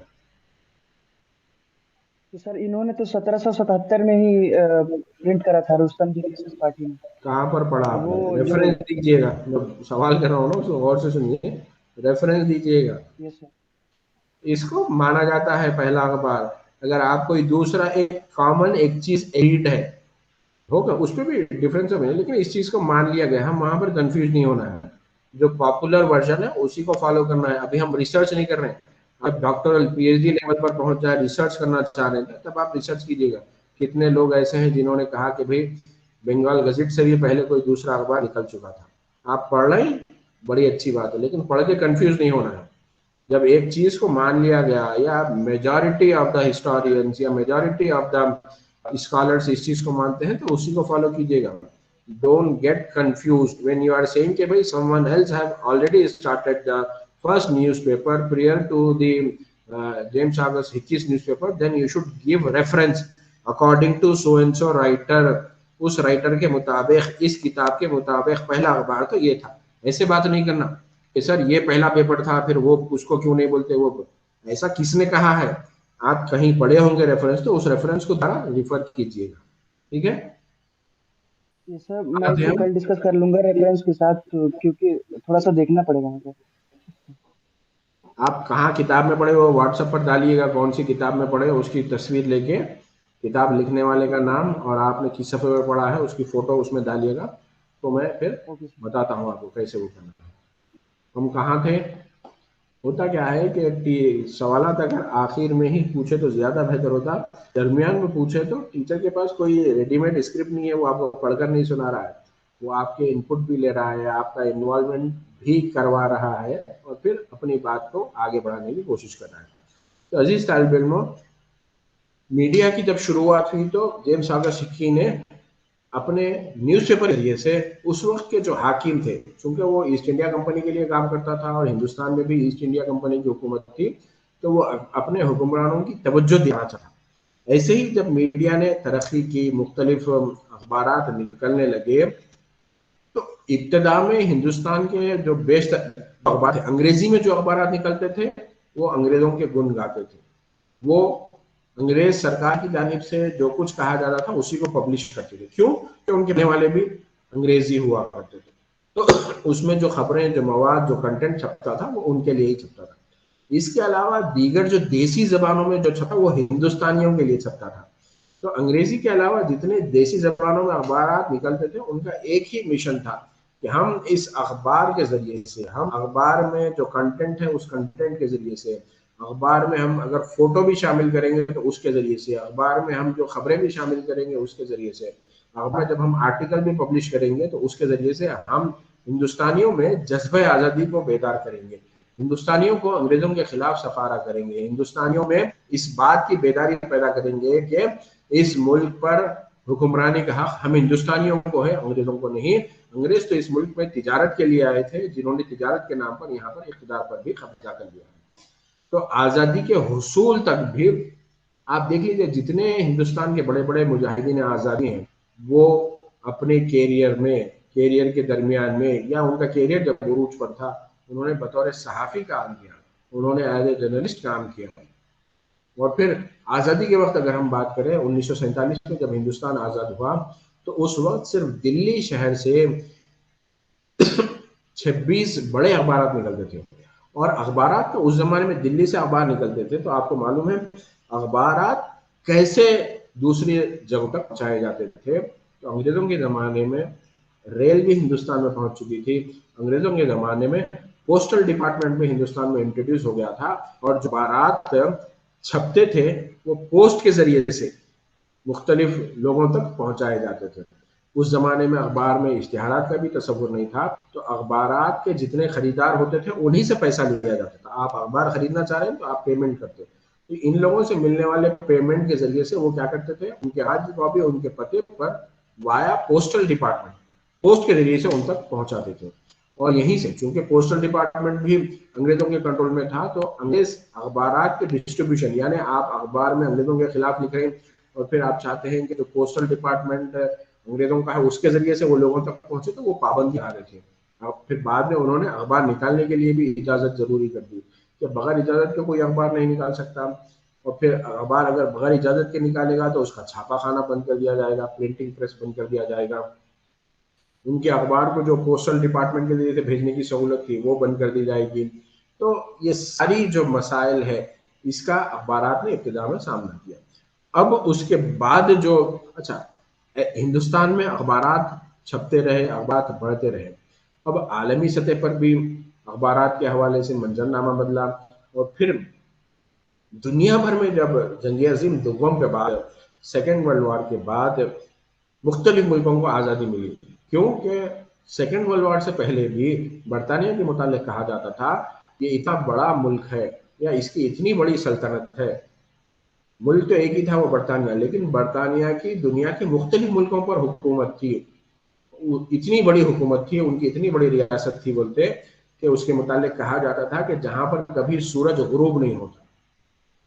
तो सर इन्होंने तो 1777 में ही प्रिंट करा था रुस्तम जी केसस पाठी ने। कहाँ पर पढ़ा आपने? रेफरेंस दीजिएगा, मैं सवाल कर रहा हूँ ना, उसको गौर से सुनिए, रेफरेंस दीजिएगा। Yes sir. इसको माना जाता है पहला अखबार अगर आप कोई दूसरा एक कॉमन एक चीज एडिट है, होगा उस पर भी डिफरेंस है, लेकिन इस चीज को मान लिया गया, हम वहां पर कंफ्यूज नहीं होना है। जो पॉपुलर वर्जन है उसी को फॉलो करना है। अभी हम रिसर्च नहीं कर रहे हैं, आप डॉक्टरल पीएचडी लेवल पर पहुंच जाए, रिसर्च करना चाह रहे हैं, तब आप रिसर्च कीजिएगा। कितने लोग ऐसे हैं जिन्होंने कहा कि भाई बंगाल गजट से भी पहले कोई दूसरा अखबार निकल चुका था। आप पढ़ रहे हैं, बड़ी अच्छी बात है, लेकिन पढ़ के कंफ्यूज नहीं होना है। जब एक चीज को मान लिया गया, या मेजॉरिटी ऑफ द हिस्टोरियंस या मेजॉरिटी ऑफ द स्कॉलर्स इस चीज को मानते हैं, तो उसी को फॉलो कीजिएगा। Don't get confused when you are saying कि भाई someone else have already started the first newspaper prior to the James August Hickey's newspaper, then you should give reference according to so and so writer. उस writer के मुताबिक, इस किताब के मुताबिक पहला अखबार तो ये था। ऐसे बात नहीं करना कि सर ये पहला पेपर था, फिर वो उसको क्यों नहीं बोलते, वो ऐसा किसने कहा है? आप कहीं पढ़े होंगे रेफरेंस, तो उस रेफरेंस को द्वारा रिफर कीजिएगा, ठीक है? ये सर मैं इसको कल डिस्कस कर लूंगा रेफरेंस के साथ, क्योंकि थोड़ा सा देखना पड़ेगा मुझे। आप कहाँ किताब में पढ़े वो व्हाट्सएप पर डालिएगा, कौन सी किताब में पढ़े उसकी तस्वीर लेके, किताब लिखने वाले का नाम और आपने किस सफ़े में पढ़ा है उसकी फोटो उसमें डालिएगा, तो मैं फिर बताता हूँ आपको कैसे वो करना है। हम कहाँ थे? होता क्या है कि सवालात अगर आखिर में ही पूछे तो ज़्यादा बेहतर होता, दरमियान में पूछे तो टीचर के पास कोई रेडीमेड स्क्रिप्ट नहीं है, वो आपको पढ़कर नहीं सुना रहा है, वो आपके इनपुट भी ले रहा है, आपका इन्वॉल्वमेंट भी करवा रहा है और फिर अपनी बात को आगे बढ़ाने की कोशिश कर रहा है। तो अजीज तालिब इल्मों, मीडिया की जब शुरुआत हुई तो जेम्स ऑगस्ट हिकी ने अपने न्यूज़पेपर के जरिए से उस वक्त के जो हाकिम थे, क्योंकि वो ईस्ट इंडिया कंपनी के लिए काम करता था और हिंदुस्तान में भी ईस्ट इंडिया कंपनी की हुकूमत थी, तो वो अपने हुक्मरानों की तवज्जो देना चाहा। ऐसे ही जब मीडिया ने तरक्की की, मुख्तलिफ अखबारात निकलने लगे, तो इब्तदा में हिंदुस्तान के जो बेस्ट अखबार थे, अंग्रेजी में जो अखबारात निकलते थे वो अंग्रेजों के गुण गाते थे। वो अंग्रेज सरकार की जानिब से जो कुछ कहा जाता था उसी को पब्लिश करते थे। क्यों? कि उनके कहने वाले भी अंग्रेजी हुआ करते थे, तो उसमें जो खबरें, जो मवाद, जो कंटेंट छपता था वो उनके लिए ही छपता था। इसके अलावा दीगर जो देसी जबानों में जो छपा वो हिंदुस्तानियों के लिए छपता था। तो अंग्रेजी के अलावा जितने देसी जबानों में अखबार निकलते थे उनका एक ही मिशन था कि हम इस अखबार के जरिए से, हम अखबार में जो कंटेंट है उस कंटेंट के जरिए से, अखबार में हम अगर फोटो भी शामिल करेंगे तो उसके जरिए से, अखबार में हम जो खबरें भी शामिल करेंगे उसके जरिए से, अखबार जब हम आर्टिकल भी पब्लिश करेंगे तो उसके जरिए से हम हिंदुस्तानियों में जज्बे आज़ादी को बेदार करेंगे, हिंदुस्तानियों को अंग्रेजों के खिलाफ सफारा करेंगे, हिंदुस्तानियों में इस बात की बेदारी पैदा करेंगे कि इस मुल्क पर हुक्मरानी का हक हम हिंदुस्तानियों को है, अंग्रेजों को नहीं। अंग्रेज तो इस मुल्क में तिजारत के लिए आए थे, जिन्होंने तिजारत के नाम पर यहाँ पर इख्तिदार पर भी कब्जा कर लिया। तो आज़ादी के हुसूल तक भी आप देख लीजिए, जितने हिंदुस्तान के बड़े बड़े मुजाहिदीन आज़ादी हैं वो अपने कैरियर के दरमियान में, या उनका कैरियर जब उरूज पर था, उन्होंने बतौर सहाफ़ी काम किया, उन्होंने एज ए जर्नलिस्ट काम किया। और फिर आज़ादी के वक्त अगर हम बात करें 1947 में जब हिंदुस्तान आज़ाद हुआ, तो उस वक्त सिर्फ दिल्ली शहर से 26 बड़े अखबार निकलते थे। और अखबार तो उस जमाने में दिल्ली से अखबार निकलते थे, तो आपको मालूम है अखबार कैसे दूसरी जगहों तक पहुंचाए जाते थे। तो अंग्रेजों के ज़माने में रेल भी हिंदुस्तान में पहुंच चुकी थी, अंग्रेजों के ज़माने में पोस्टल डिपार्टमेंट में हिंदुस्तान में इंट्रोड्यूस हो गया था, और जो अखबार छपते थे वो पोस्ट के जरिए से मुख्तलिफ लोगों तक पहुंचाए जाते थे। उस जमाने में अखबार में इश्तिहारात का भी तस्वुर नहीं था, तो अखबारात के जितने खरीदार होते थे उन्हीं से पैसा लिया जाता था। आप अखबार खरीदना चाह रहे हैं तो आप पेमेंट करते, तो इन लोगों से मिलने वाले पेमेंट के जरिए से वो क्या करते थे, उनके हाथ की कॉपी उनके पते पर वाया पोस्टल डिपार्टमेंट, पोस्ट के जरिए से उन तक पहुंचाते थे। और यहीं से, चूंकि पोस्टल डिपार्टमेंट भी अंग्रेजों के कंट्रोल में था, तो अंग्रेज अखबारात के डिस्ट्रीब्यूशन, यानी आप अखबार में अंग्रेजों के खिलाफ लिख रहे हैं और फिर आप चाहते हैं कि जो पोस्टल डिपार्टमेंट अंग्रेजों का है उसके जरिए से वो लोगों तक पहुंचे, तो वो पाबंदी आ रही थी। अब फिर बाद में उन्होंने अखबार निकालने के लिए भी इजाजत जरूरी कर दी कि बगैर इजाजत के कोई अखबार नहीं निकाल सकता, और फिर अखबार अगर बगैर इजाजत के निकालेगा तो उसका छापा खाना बंद कर दिया जाएगा, प्रिंटिंग प्रेस बंद कर दिया जाएगा, उनके अखबार को जो पोस्टल डिपार्टमेंट के जरिए से भेजने की सहूलत थी वो बंद कर दी जाएगी। तो ये सारी जो मसाइल है इसका अखबारात ने इब्तिदा में सामना किया। अब उसके बाद जो हिंदुस्तान में अखबारात छपते रहे, अखबार बढ़ते रहे। अब आलमी सतह पर भी अखबारात के हवाले से मंजरनामा बदला, और फिर दुनिया भर में जब जंग अज़ीम दोम के बाद, सेकेंड वर्ल्ड वॉर के बाद मुख्तलिफ मुल्कों को आज़ादी मिली, क्योंकि सेकेंड वर्ल्ड वॉर से पहले भी बरतानिया के मुतालिक कहा जाता था ये इतना बड़ा मुल्क है या इसकी इतनी बड़ी सल्तनत है। मुल्क तो एक ही था, वो बरतानिया, लेकिन बरतानिया की दुनिया के मुख्तलिफ मुल्कों पर हुकूमत थी, इतनी बड़ी हुकूमत थी, उनकी इतनी बड़ी रियासत थी बोलते कि उसके मुतालिक कहा जाता था कि जहां पर कभी सूरज गुरूब नहीं होता,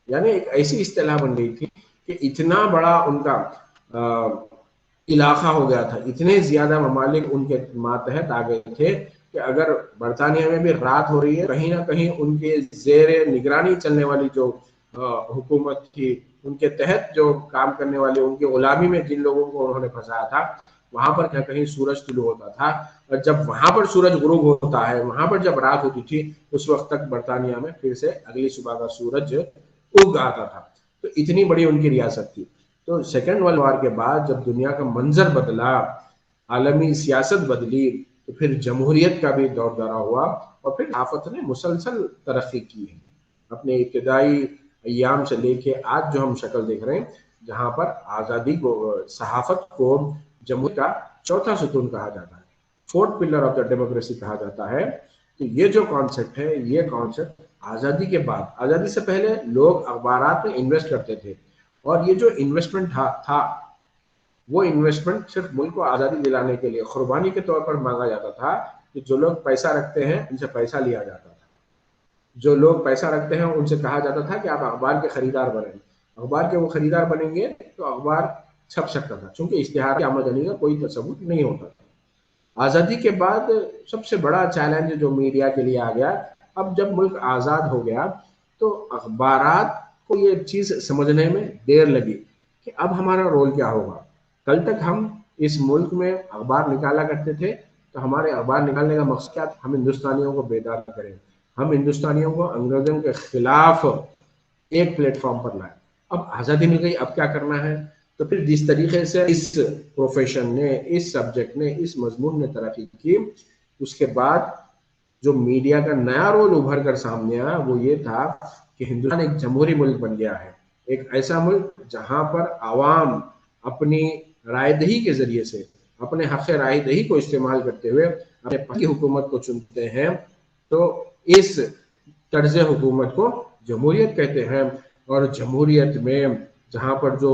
यानी एक ऐसी इस्तेलाह बन गई थी कि इतना बड़ा उनका इलाका हो गया था, इतने ज्यादा ममालिक उनके मातहत आ गए थे कि अगर बरतानिया में भी रात हो रही है, कहीं ना कहीं उनके जेर निगरानी चलने वाली जो हुकूमत थी, उनके तहत जो काम करने वाले, उनकी गुलामी में जिन लोगों को उन्होंने फंसाया था, वहां पर क्या कहीं सूरज तुलू होता था, और जब वहां पर सूरज गुरूब होता है, वहां पर जब रात होती थी, उस वक्त तक बरतानिया में फिर से अगली सुबह का सूरज उग आता था। तो इतनी बड़ी उनकी रियासत थी। तो सेकेंड वर्ल्ड वॉर के बाद जब दुनिया का मंजर बदला, आलमी सियासत बदली, तो फिर जमहूरियत का भी दौर दौरा हुआ, और फिर आफत ने मुसलसल तरक्की की है अपने इब्तदाई अय्याम से लेके आज जो हम शक्ल देख रहे हैं, जहां पर आज़ादी को, सहाफत को जमहूरियत का चौथा सुतून कहा जाता है, fourth pillar of the democracy कहा जाता है। तो ये जो कॉन्सेप्ट है, ये कॉन्सेप्ट आज़ादी के बाद, आज़ादी से पहले लोग अखबारात में इन्वेस्ट करते थे, और ये जो इन्वेस्टमेंट था वो इन्वेस्टमेंट सिर्फ मुल्क को आज़ादी दिलाने के लिए कुर्बानी के तौर पर मांगा जाता था कि जो लोग पैसा रखते हैं उनसे पैसा लिया जाता था, जो लोग पैसा रखते हैं उनसे कहा जाता था कि आप अखबार के खरीदार बने, अखबार के वो खरीदार बनेंगे तो अखबार छप सकता था, क्योंकि इश्तिहार की आमदनी का कोई तसव्वुर नहीं होता था। आज़ादी के बाद सबसे बड़ा चैलेंज जो मीडिया के लिए आ गया, अब जब मुल्क आज़ाद हो गया तो अखबारात को ये चीज़ समझने में देर लगी कि अब हमारा रोल क्या होगा। कल तक हम इस मुल्क में अखबार निकाला करते थे, तो हमारे अखबार निकालने का मकसद क्या था? हम हिंदुस्तानियों को बेदार करें, हम हिंदुस्तानियों को अंग्रेजों के खिलाफ एक प्लेटफॉर्म पर लाए। अब आज़ादी मिल गई, अब क्या करना है? तो फिर जिस तरीके से इस प्रोफेशन ने, इस सब्जेक्ट ने, इस मजमून ने तरक्की की, उसके बाद जो मीडिया का नया रोल उभर कर सामने आया वो ये था कि हिंदुस्तान एक जमहूरी मुल्क बन गया है, एक ऐसा मुल्क जहां पर आवाम अपनी रायदही के जरिए से, अपने हक़ रायदही को इस्तेमाल करते हुए अपने पक्की हुकूमत को चुनते हैं। तो इस तर्ज हुकूमत को जमहूरियत कहते हैं, और जमहूरियत में जहां पर जो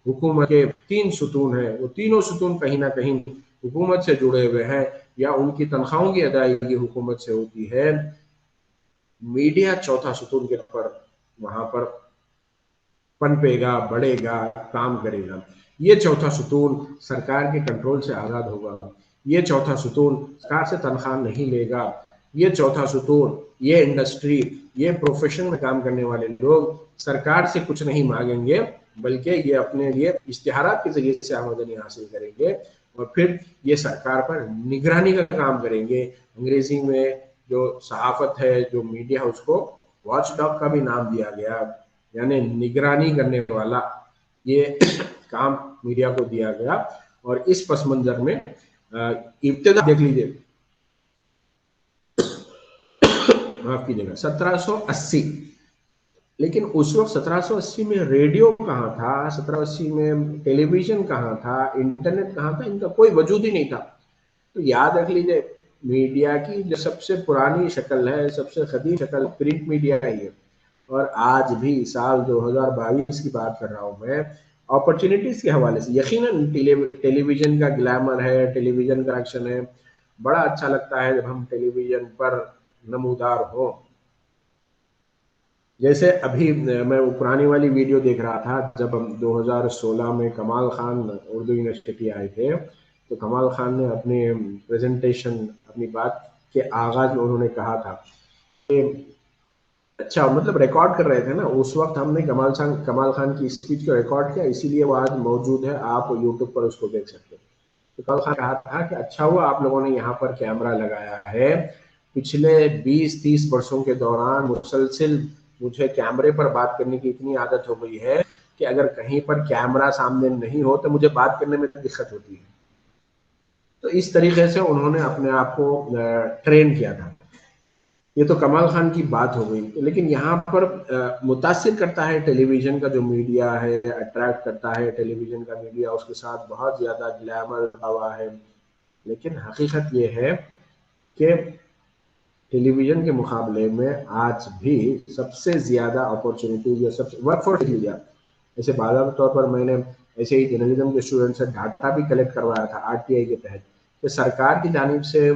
हुकूमत के 3 सुतून हैं, वो तीनों सुतून कहीं ना कहीं हुकूमत से जुड़े हुए हैं, या उनकी तनख्वाहों की अदायगी हुकूमत से होती है। मीडिया चौथा सुतून के पर वहां पर पनपेगा, बढ़ेगा, काम करेगा। ये चौथा सुतून सरकार के कंट्रोल से आज़ाद होगा, ये चौथा सुतून सरकार से तनख्वाह नहीं लेगा, ये चौथा सुतून, ये इंडस्ट्री, ये प्रोफेशन में काम करने वाले लोग सरकार से कुछ नहीं मांगेंगे, बल्कि ये अपने लिए इश्तिहारात के जरिए से आमदनी हासिल करेंगे, और फिर ये सरकार पर निगरानी का काम करेंगे। अंग्रेजी में जो सहाफत है, जो मीडिया है, उसको वॉच डॉग का भी नाम दिया गया, यानी निगरानी करने वाला, ये काम मीडिया को दिया गया। और इस पस मंजर में इब्तिदा देख लीजिए, माफ कीजिएगा, 1780, लेकिन उस वक्त 1780 में रेडियो कहाँ था, 1780 में टेलीविजन कहाँ था, इंटरनेट कहाँ था, इनका कोई वजूद ही नहीं था। तो याद रख लीजिए, मीडिया की जो सबसे पुरानी शक्ल है, सबसे कदीम शक्ल प्रिंट मीडिया ही है। और आज भी साल 2022 की बात कर रहा हूँ मैं, अपॉर्चुनिटीज के हवाले से यकीनन टेलीविजन का ग्लैमर है, टेलीविजन का एक्शन है, बड़ा अच्छा लगता है जब हम टेलीविजन पर नमूदार हो। जैसे अभी मैं वो पुरानी वाली वीडियो देख रहा था, जब हम 2016 में कमाल खान उर्दू यूनिवर्सिटी आए थे, तो कमाल खान ने अपने प्रेजेंटेशन, अपनी बात के आगाज में उन्होंने कहा था कि अच्छा, मतलब रिकॉर्ड कर रहे थे ना उस वक्त, हमने कमाल खान की स्पीच को रिकॉर्ड किया, इसीलिए वो आज मौजूद है, आप यूट्यूब पर उसको देख सकते हैं। तो कमाल खान कहा था कि अच्छा हुआ आप लोगों ने यहाँ पर कैमरा लगाया है, पिछले 20-30 वर्षों के दौरान मुसलसिल मुझे कैमरे पर बात करने की इतनी आदत हो गई है कि अगर कहीं पर कैमरा सामने नहीं हो तो मुझे बात करने में दिक्कत होती है। तो इस तरीके से उन्होंने अपने आप को ट्रेन किया था। ये तो कमाल खान की बात हो गई, लेकिन यहाँ पर मुतासिर करता है टेलीविजन का जो मीडिया है, अट्रैक्ट करता है टेलीविजन का मीडिया, उसके साथ बहुत ज़्यादा ग्लैमर हवा है। लेकिन हकीकत ये है कि टेलीविजन के मुकाबले में आज भी सबसे ज़्यादा अपॉर्चुनिटीज या सबसे वर्कफोर्स लिया। ऐसे बाज़ार तौर पर मैंने ऐसे ही जर्नलिज्म के स्टूडेंट से डाटा भी कलेक्ट करवाया था RTI के तहत, कि सरकार की जानिब से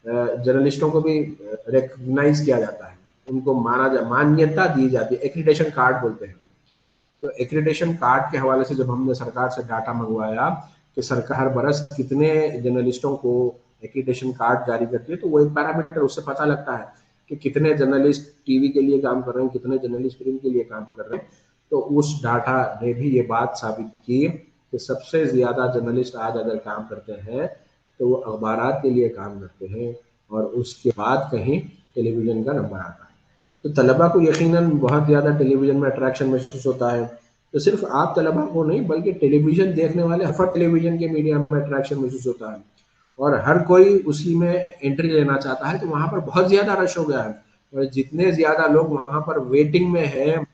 जर्नलिस्टों को भी रिकग्नाइज किया जाता है। उनको मान्यता दी जाती है, एक्रीडेशन कार्ड बोलते हैं। तो एक्रीडेशन कार्ड के हवाले से जब हमने सरकार से डाटा मंगवाया कि सरकार हर बरस कितने जर्नलिस्टों को एक्रीडेशन कार्ड जारी करती है, तो वो एक पैरामीटर, उससे पता लगता है कि कितने जर्नलिस्ट टीवी के लिए काम कर रहे हैं, कितने जर्नलिस्ट प्रिंट के लिए काम कर रहे हैं। तो उस डाटा ने भी ये बात साबित की कि सबसे ज्यादा जर्नलिस्ट आज अगर काम करते हैं तो वो अखबारात के लिए काम करते हैं, और उसके बाद कहीं टेलीविजन का नंबर आता है। तो तलबा को यकीनन बहुत ज़्यादा टेलीविज़न में अट्रैक्शन महसूस होता है। तो सिर्फ आप तलबा को नहीं, बल्कि टेलीविज़न देखने वाले हर टेलीविज़न के मीडिया में अट्रैक्शन महसूस होता है, और हर कोई उसी में एंट्री लेना चाहता है। तो वहाँ पर बहुत ज़्यादा रश हो गया है, और जितने ज़्यादा लोग वहाँ पर वेटिंग में है,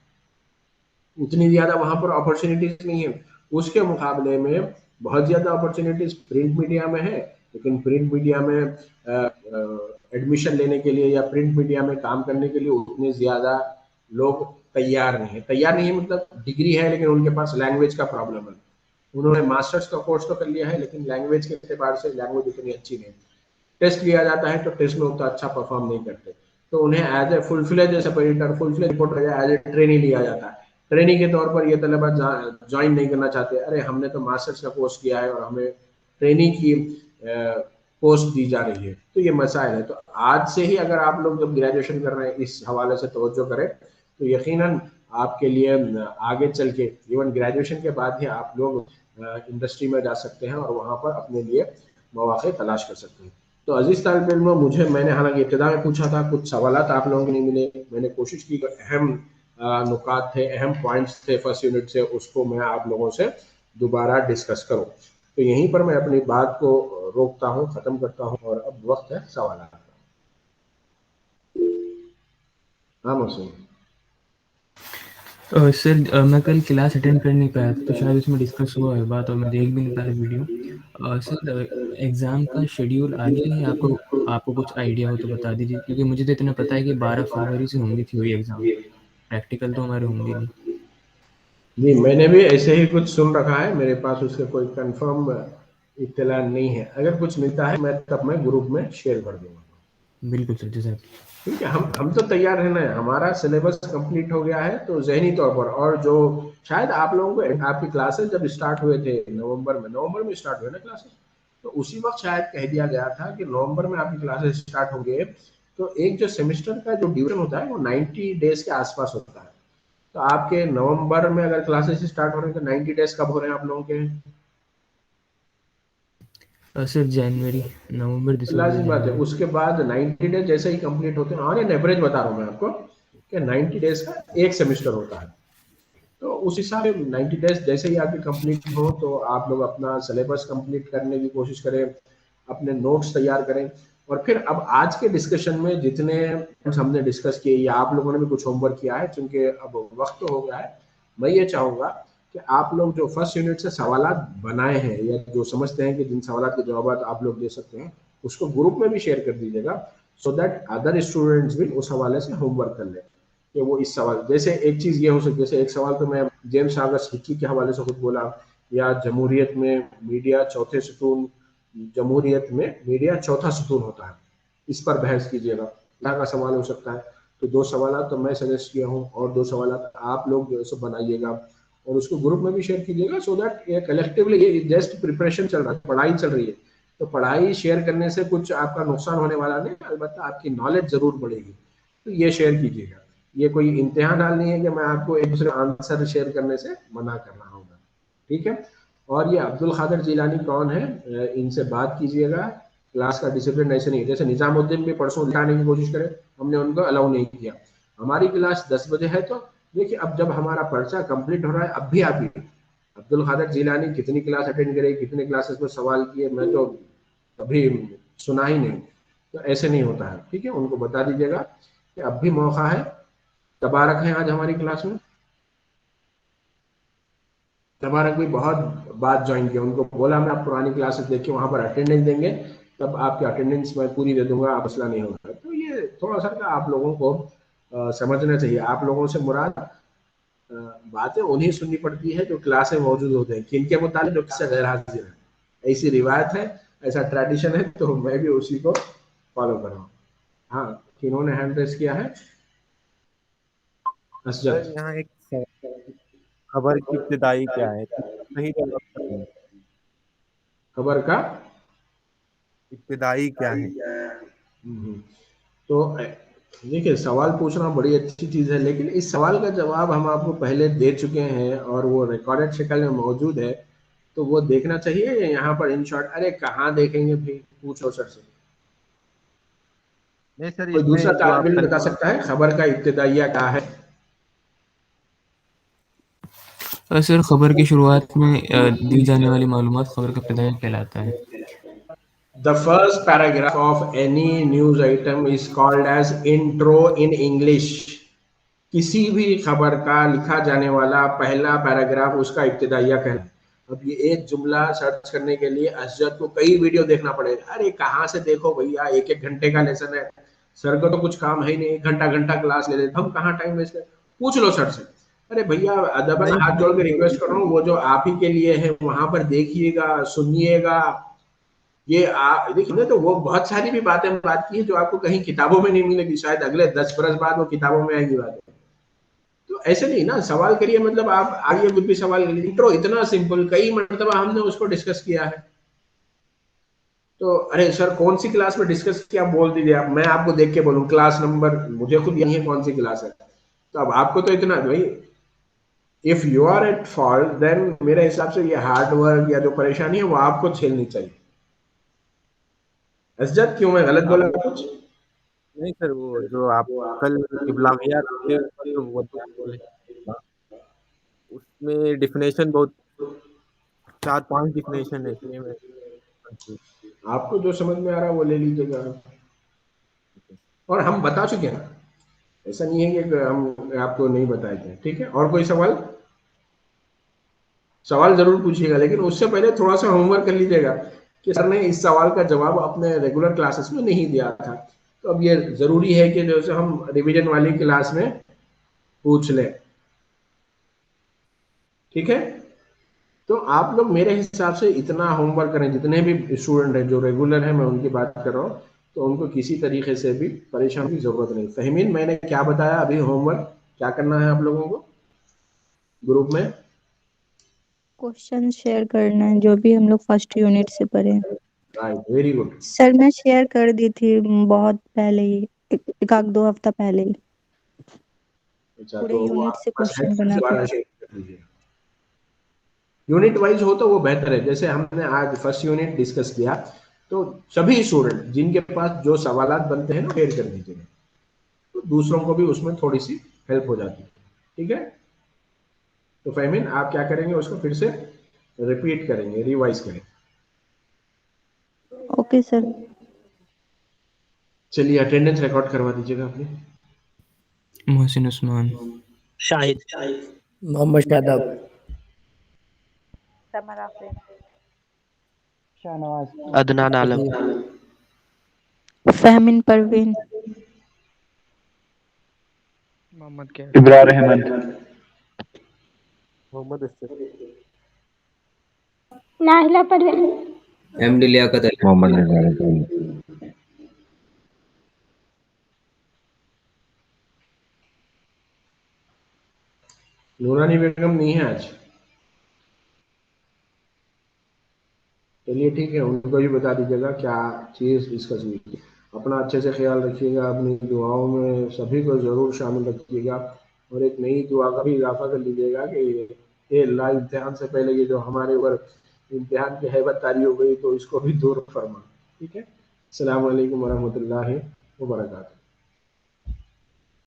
उतनी ज़्यादा वहाँ पर अपॉर्चुनिटीज़ नहीं है। उसके मुकाबले में बहुत ज़्यादा अपॉर्चुनिटीज़ प्रिंट मीडिया में है, लेकिन प्रिंट मीडिया में एडमिशन लेने के लिए या प्रिंट मीडिया में काम करने के लिए उतने ज़्यादा लोग तैयार नहीं है। तैयार नहीं है मतलब डिग्री है, लेकिन उनके पास लैंग्वेज का प्रॉब्लम है। उन्होंने मास्टर्स का कोर्स तो कर लिया है, लेकिन लैंग्वेज के एतबार से लैंग्वेज इतनी अच्छी नहीं। टेस्ट लिया जाता है तो टेस्ट में उतना अच्छा परफॉर्म नहीं करते, तो उन्हें एज ए फुल फ्लेज जैसे editor, full fledge reporter, as a trainee लिया जाता है। ट्रेनिंग के तौर पर ये तलबा ज्वाइन नहीं करना चाहते। अरे हमने तो मास्टर्स का कोर्स किया है और हमें ट्रेनिंग की पोस्ट दी जा रही है, तो ये मसाइल है। तो आज से ही अगर आप लोग जब ग्रेजुएशन कर रहे हैं इस हवाले से तवज्जो करें, तो यकीनन आपके लिए आगे चल के इवन ग्रेजुएशन के बाद ही आप लोग इंडस्ट्री में जा सकते हैं और वहाँ पर अपने लिए मौके तलाश कर सकते हैं। तो अजीज तालिब इल्म, मैंने हालांकि इब्तिदा में पूछा था, कुछ सवालात आप लोगों को नहीं मिले। मैंने कोशिश की कि अहम नुकात थे, अहम पॉइंट्स थे फर्स्ट यूनिट से, उसको मैं आप लोगों से दोबारा डिस्कस करूं। तो यहीं पर मैं अपनी बात को रोकता हूं, ख़त्म करता हूं, और अब वक्त है सवालात का। हाँ मौसम सर, मैं कल क्लास अटेंड कर नहीं पाया था, तो शायद उसमें डिस्कस हुआ है बात और मैं देख भी नहीं पाया वीडियो। सर, एग्ज़ाम का शेड्यूल आगे है, आपको कुछ आइडिया हो तो बता दीजिए, क्योंकि मुझे तो इतना पता है कि 12 फरवरी से होंगे थ्योरी एग्ज़ाम, प्रैक्टिकल तो हमारे होंगे नहीं। जी, मैंने भी ऐसे ही कुछ सुन रखा है, मेरे पास उसका कोई कंफर्म इत्तला नहीं है। अगर कुछ मिलता है मैं ग्रुप में शेयर कर दूंगा। बिल्कुल सर, जज़ाक। ठीक है, हम तो तैयार रहना है, हमारा सिलेबस कंप्लीट हो गया है, तो जहनी तौर पर, और जो शायद आप लोगों को आपकी क्लासेस जब स्टार्ट हुए थे नवंबर में स्टार्ट हुए ना क्लासेस, तो उसी वक्त शायद कह दिया गया था कि नवंबर में आपकी क्लासेस स्टार्ट होंगे। तो एक जो सेमेस्टर का जो ड्यूरेशन होता है वो 90 डेज के आसपास होता है। तो आपके नवंबर में अगर क्लासेस स्टार्ट हो रहे हैं तो 90 डेज कब हो रहे हैं आप लोगों के? सर जनवरी, नवंबर, दिसंबर, लाजिम बात है, जनवरी। उसके बाद 90 डेज जैसे ही कंप्लीट होते हैं, और एन एवरेज बता रहा हूँ मैं आपको कि 90 डेज का एक सेमेस्टर होता है। तो उस हिसाब से 90 डेज जैसे ही आपके कंप्लीट हो, तो आप लोग अपना सिलेबस कंप्लीट करने की कोशिश करें, अपने नोट्स तैयार करें। और फिर अब आज के डिस्कशन में जितने हमने डिस्कस किए, या आप लोगों ने भी कुछ होमवर्क किया है, चूंकि अब वक्त तो हो गया है, मैं ये चाहूँगा कि आप लोग जो फर्स्ट यूनिट से सवालात बनाए हैं, या जो समझते हैं कि जिन सवालात के जवाब आप लोग दे सकते हैं, उसको ग्रुप में भी शेयर कर दीजिएगा, सो दैट अदर स्टूडेंट्स भी उस हवाले से होमवर्क कर लें कि वो इस सवाल, जैसे एक चीज़ ये हो सकती है, जैसे एक सवाल तो मैं जेम्स आगस्ट हिक्की के हवाले से खुद बोला, या जमहूरियत में मीडिया चौथे सुतून, जमहूरियत में मीडिया चौथा सुतून होता है, इस पर बहस कीजिएगा, तरह का सवाल हो सकता है। तो 2 सवाल तो मैं सजेस्ट किया हूँ, और 2 सवाल आप लोग जो है सो बनाइएगा और उसको ग्रुप में भी शेयर कीजिएगा, सो दैट ये कलेक्टिवली, ये जस्ट प्रिपरेशन चल रहा है, पढ़ाई चल रही है, तो पढ़ाई शेयर करने से कुछ आपका नुकसान होने वाला नहीं, अलबत्ता आपकी नॉलेज जरूर बढ़ेगी। तो ये शेयर कीजिएगा, ये कोई इम्तिहान हाल नहीं है कि मैं आपको एक दूसरे आंसर शेयर करने से मना कर रहा हूँ। ठीक है, और ये अब्दुल खादर जिलानी कौन है, इनसे बात कीजिएगा। क्लास का डिसिप्लिन ऐसे नहीं है, जैसे निजामुद्दीन भी परसों लिखाने की कोशिश करे, हमने उनको अलाउ नहीं किया। हमारी क्लास 10 बजे है, तो देखिए अब जब हमारा पर्चा कंप्लीट हो रहा है, अब भी आप ही अब्दुल खादर जिलानी कितनी क्लास अटेंड करे, कितने क्लासेस में सवाल किए, मैं तो कभी सुना ही नहीं। तो ऐसे नहीं होता है, ठीक है, उनको बता दीजिएगा कि अब भी मौका है। तबारक है आज हमारी क्लास में, तबारक भी बहुत बात ज्वाइन किया, उनको बोला मैं आप पुरानी क्लासेस देखिए, वहाँ पर अटेंडेंस देंगे, तब आपकी अटेंडेंस मैं पूरी दे दूंगा, आप मसला नहीं होगा। तो ये थोड़ा सा आप लोगों को समझना चाहिए। आप लोगों से मुराद बातें उन्हीं सुननी पड़ती है जो क्लास में मौजूद होते हैं, किनके मुताबिक जो किससे गैर हाजिर है, ऐसी रिवायत है, ऐसा ट्रेडिशन है, तो मैं भी उसी को फॉलो कर रहा हूँ। हाँ, किन्होंने हैंड रेस किया है? असजद। सर यहाँ एक खबर की इब्तिदाई क्या है, तो सही जवाब क्या है? खबर का इब्तिदाई क्या है? तो देखिए, सवाल पूछना बड़ी अच्छी चीज़ है, लेकिन इस सवाल का जवाब हम आपको पहले दे चुके हैं और वो रिकॉर्डेड शक्ल में मौजूद है, तो वो देखना चाहिए यहाँ पर इन शॉर्ट। अरे कहाँ देखेंगे भाई, पूछो सर से। नहीं सर, कोई दूसरा इसमें जो तालिब आप इल्म बता सकता है खबर का इब्तिदाइया क्या है? सर खबर की शुरुआत में दी जाने वाली मालूमात खबर का इब्तिदाई कहलाता है। The first paragraph of any news item is called as intro in English. किसी भी खबर का लिखा जाने वाला पहला पैराग्राफ उसका इब्तिदाइया कहलाता है। अब ये एक जुमला सर्च करने के लिए असजद को कई वीडियो देखना पड़ेगा। अरे कहाँ से देखो भैया, एक एक घंटे का लेसन है, सर को तो कुछ काम है ही नहीं, घंटा घंटा क्लास ले लेते, हम कहाँ टाइम वेस्ट करें? पूछ लो सर से। अरे भैया अदबन नहीं हाथ जोड़ के रिक्वेस्ट कर रहा हूँ, वो जो आप ही के लिए है वहां पर देखिएगा, सुनिएगा। ये देखिए तो वो बहुत सारी भी बातें बात की है जो आपको कहीं किताबों में नहीं मिलेगी, शायद अगले 10 बरस बाद वो किताबों में आएगी बातें। तो ऐसे नहीं ना, सवाल करिए, मतलब आप आइए कुछ भी सवाल करिए। इंट्रो इतना सिंपल, कई मरतबा हमने उसको डिस्कस किया है। तो अरे सर कौन सी क्लास में डिस्कस किया, बोल दीजिए आप, मैं आपको देख के बोलूं क्लास नंबर, मुझे खुद यही है कौन सी क्लास है। तो अब आपको तो इतना भाई, if you are at fault then मेरे हिसाब से ये हार्ड वर्क या जो परेशानी है वो आपको झेलनी चाहिए। असजद क्यों, मैं गलत बोला कुछ? नहीं सर, वो जो आप कल इब्लागियात के ऊपर जो वो बोले, उसमें डिफिनेशन बहुत 4-5 डिफिनेशन है, इसलिए मैं confused। आपको जो समझ में आ रहा है वो ले लीजिएगा, और हम बता चुके हैं, ऐसा नहीं है कि हम आपको नहीं बताए थे। ठीक है, और कोई सवाल? सवाल जरूर पूछिएगा, लेकिन उससे पहले थोड़ा सा होमवर्क कर लीजिएगा कि सर ने इस सवाल का जवाब अपने रेगुलर क्लासेस में नहीं दिया था, तो अब ये जरूरी है कि जैसे हम रिवीजन वाली क्लास में पूछ लें। ठीक है, तो आप लोग मेरे हिसाब से इतना होमवर्क करें, जितने भी स्टूडेंट हैं जो रेगुलर हैं, मैं उनकी बात कर रहा हूँ, तो उनको किसी तरीके से भी परेशान की जरूरत नहीं। फहीमीन, मैंने क्या बताया अभी? होमवर्क क्या करना है आप लोगों को ग्रुप में? क्वेश्चन शेयर करना है जो भी हम लोग फर्स्ट यूनिट से पढ़े। Right, very good. सर मैं शेयर कर दी थी बहुत पहले ही, एक आध 2 हफ्ता पहले ही, अच्छा, पूरे तो वो यूनिट आप से बस क्वेश्चन हेल्प बना दोबारा के। शेयर कर दीजिए। यूनिट वाइज हो तो वो बेहतर है। जैसे हमने आज फर्स्ट यूनिट डिस्कस किया, तो सभी स्टूडेंट जिनके पास जो सवालात बनते हैं ना, शेयर कर दीजिएगा, तो दूसरों को भी उसमें थोड़ी सी हेल्प हो जाती है। ठीक है, तो फहीमीन आप क्या करेंगे, उसको फिर से रिपीट करेंगे, रिवाइज करेंगे। Okay sir. चलिए अटेंडेंस रिकॉर्ड करवा दीजिएगा अपनी। मोहसिन उस्मान, शाहिद, मोहम्मद शादाब, समर आफरीन, शाहनवाज, अदनान आलम, फहमीन परवीन, मोहम्मद क्या इब्रार अहमद, मोहम्मद अस्सद, नाहिला परवीन, एमडी लियाकत अली, मोहम्मद रिजवान, नूरानी बेगम नहीं है आज। चलिए ठीक है, उनको भी बता दीजिएगा क्या चीज़ डिस्कस हुई थी। अपना अच्छे से ख्याल रखिएगा, अपनी दुआओं में सभी को ज़रूर शामिल रखिएगा, और एक नई दुआ का भी इजाफा कर लीजिएगा कि ये अल्लाह इम्तिहान से पहले ये जो हमारे ऊपर इम्तिहान की हैबत तारी हो गई, तो इसको भी दूर फरमा। ठीक है, अस्सलाम वालेकुम वरहमतुल्लाहि वबरकातुहू।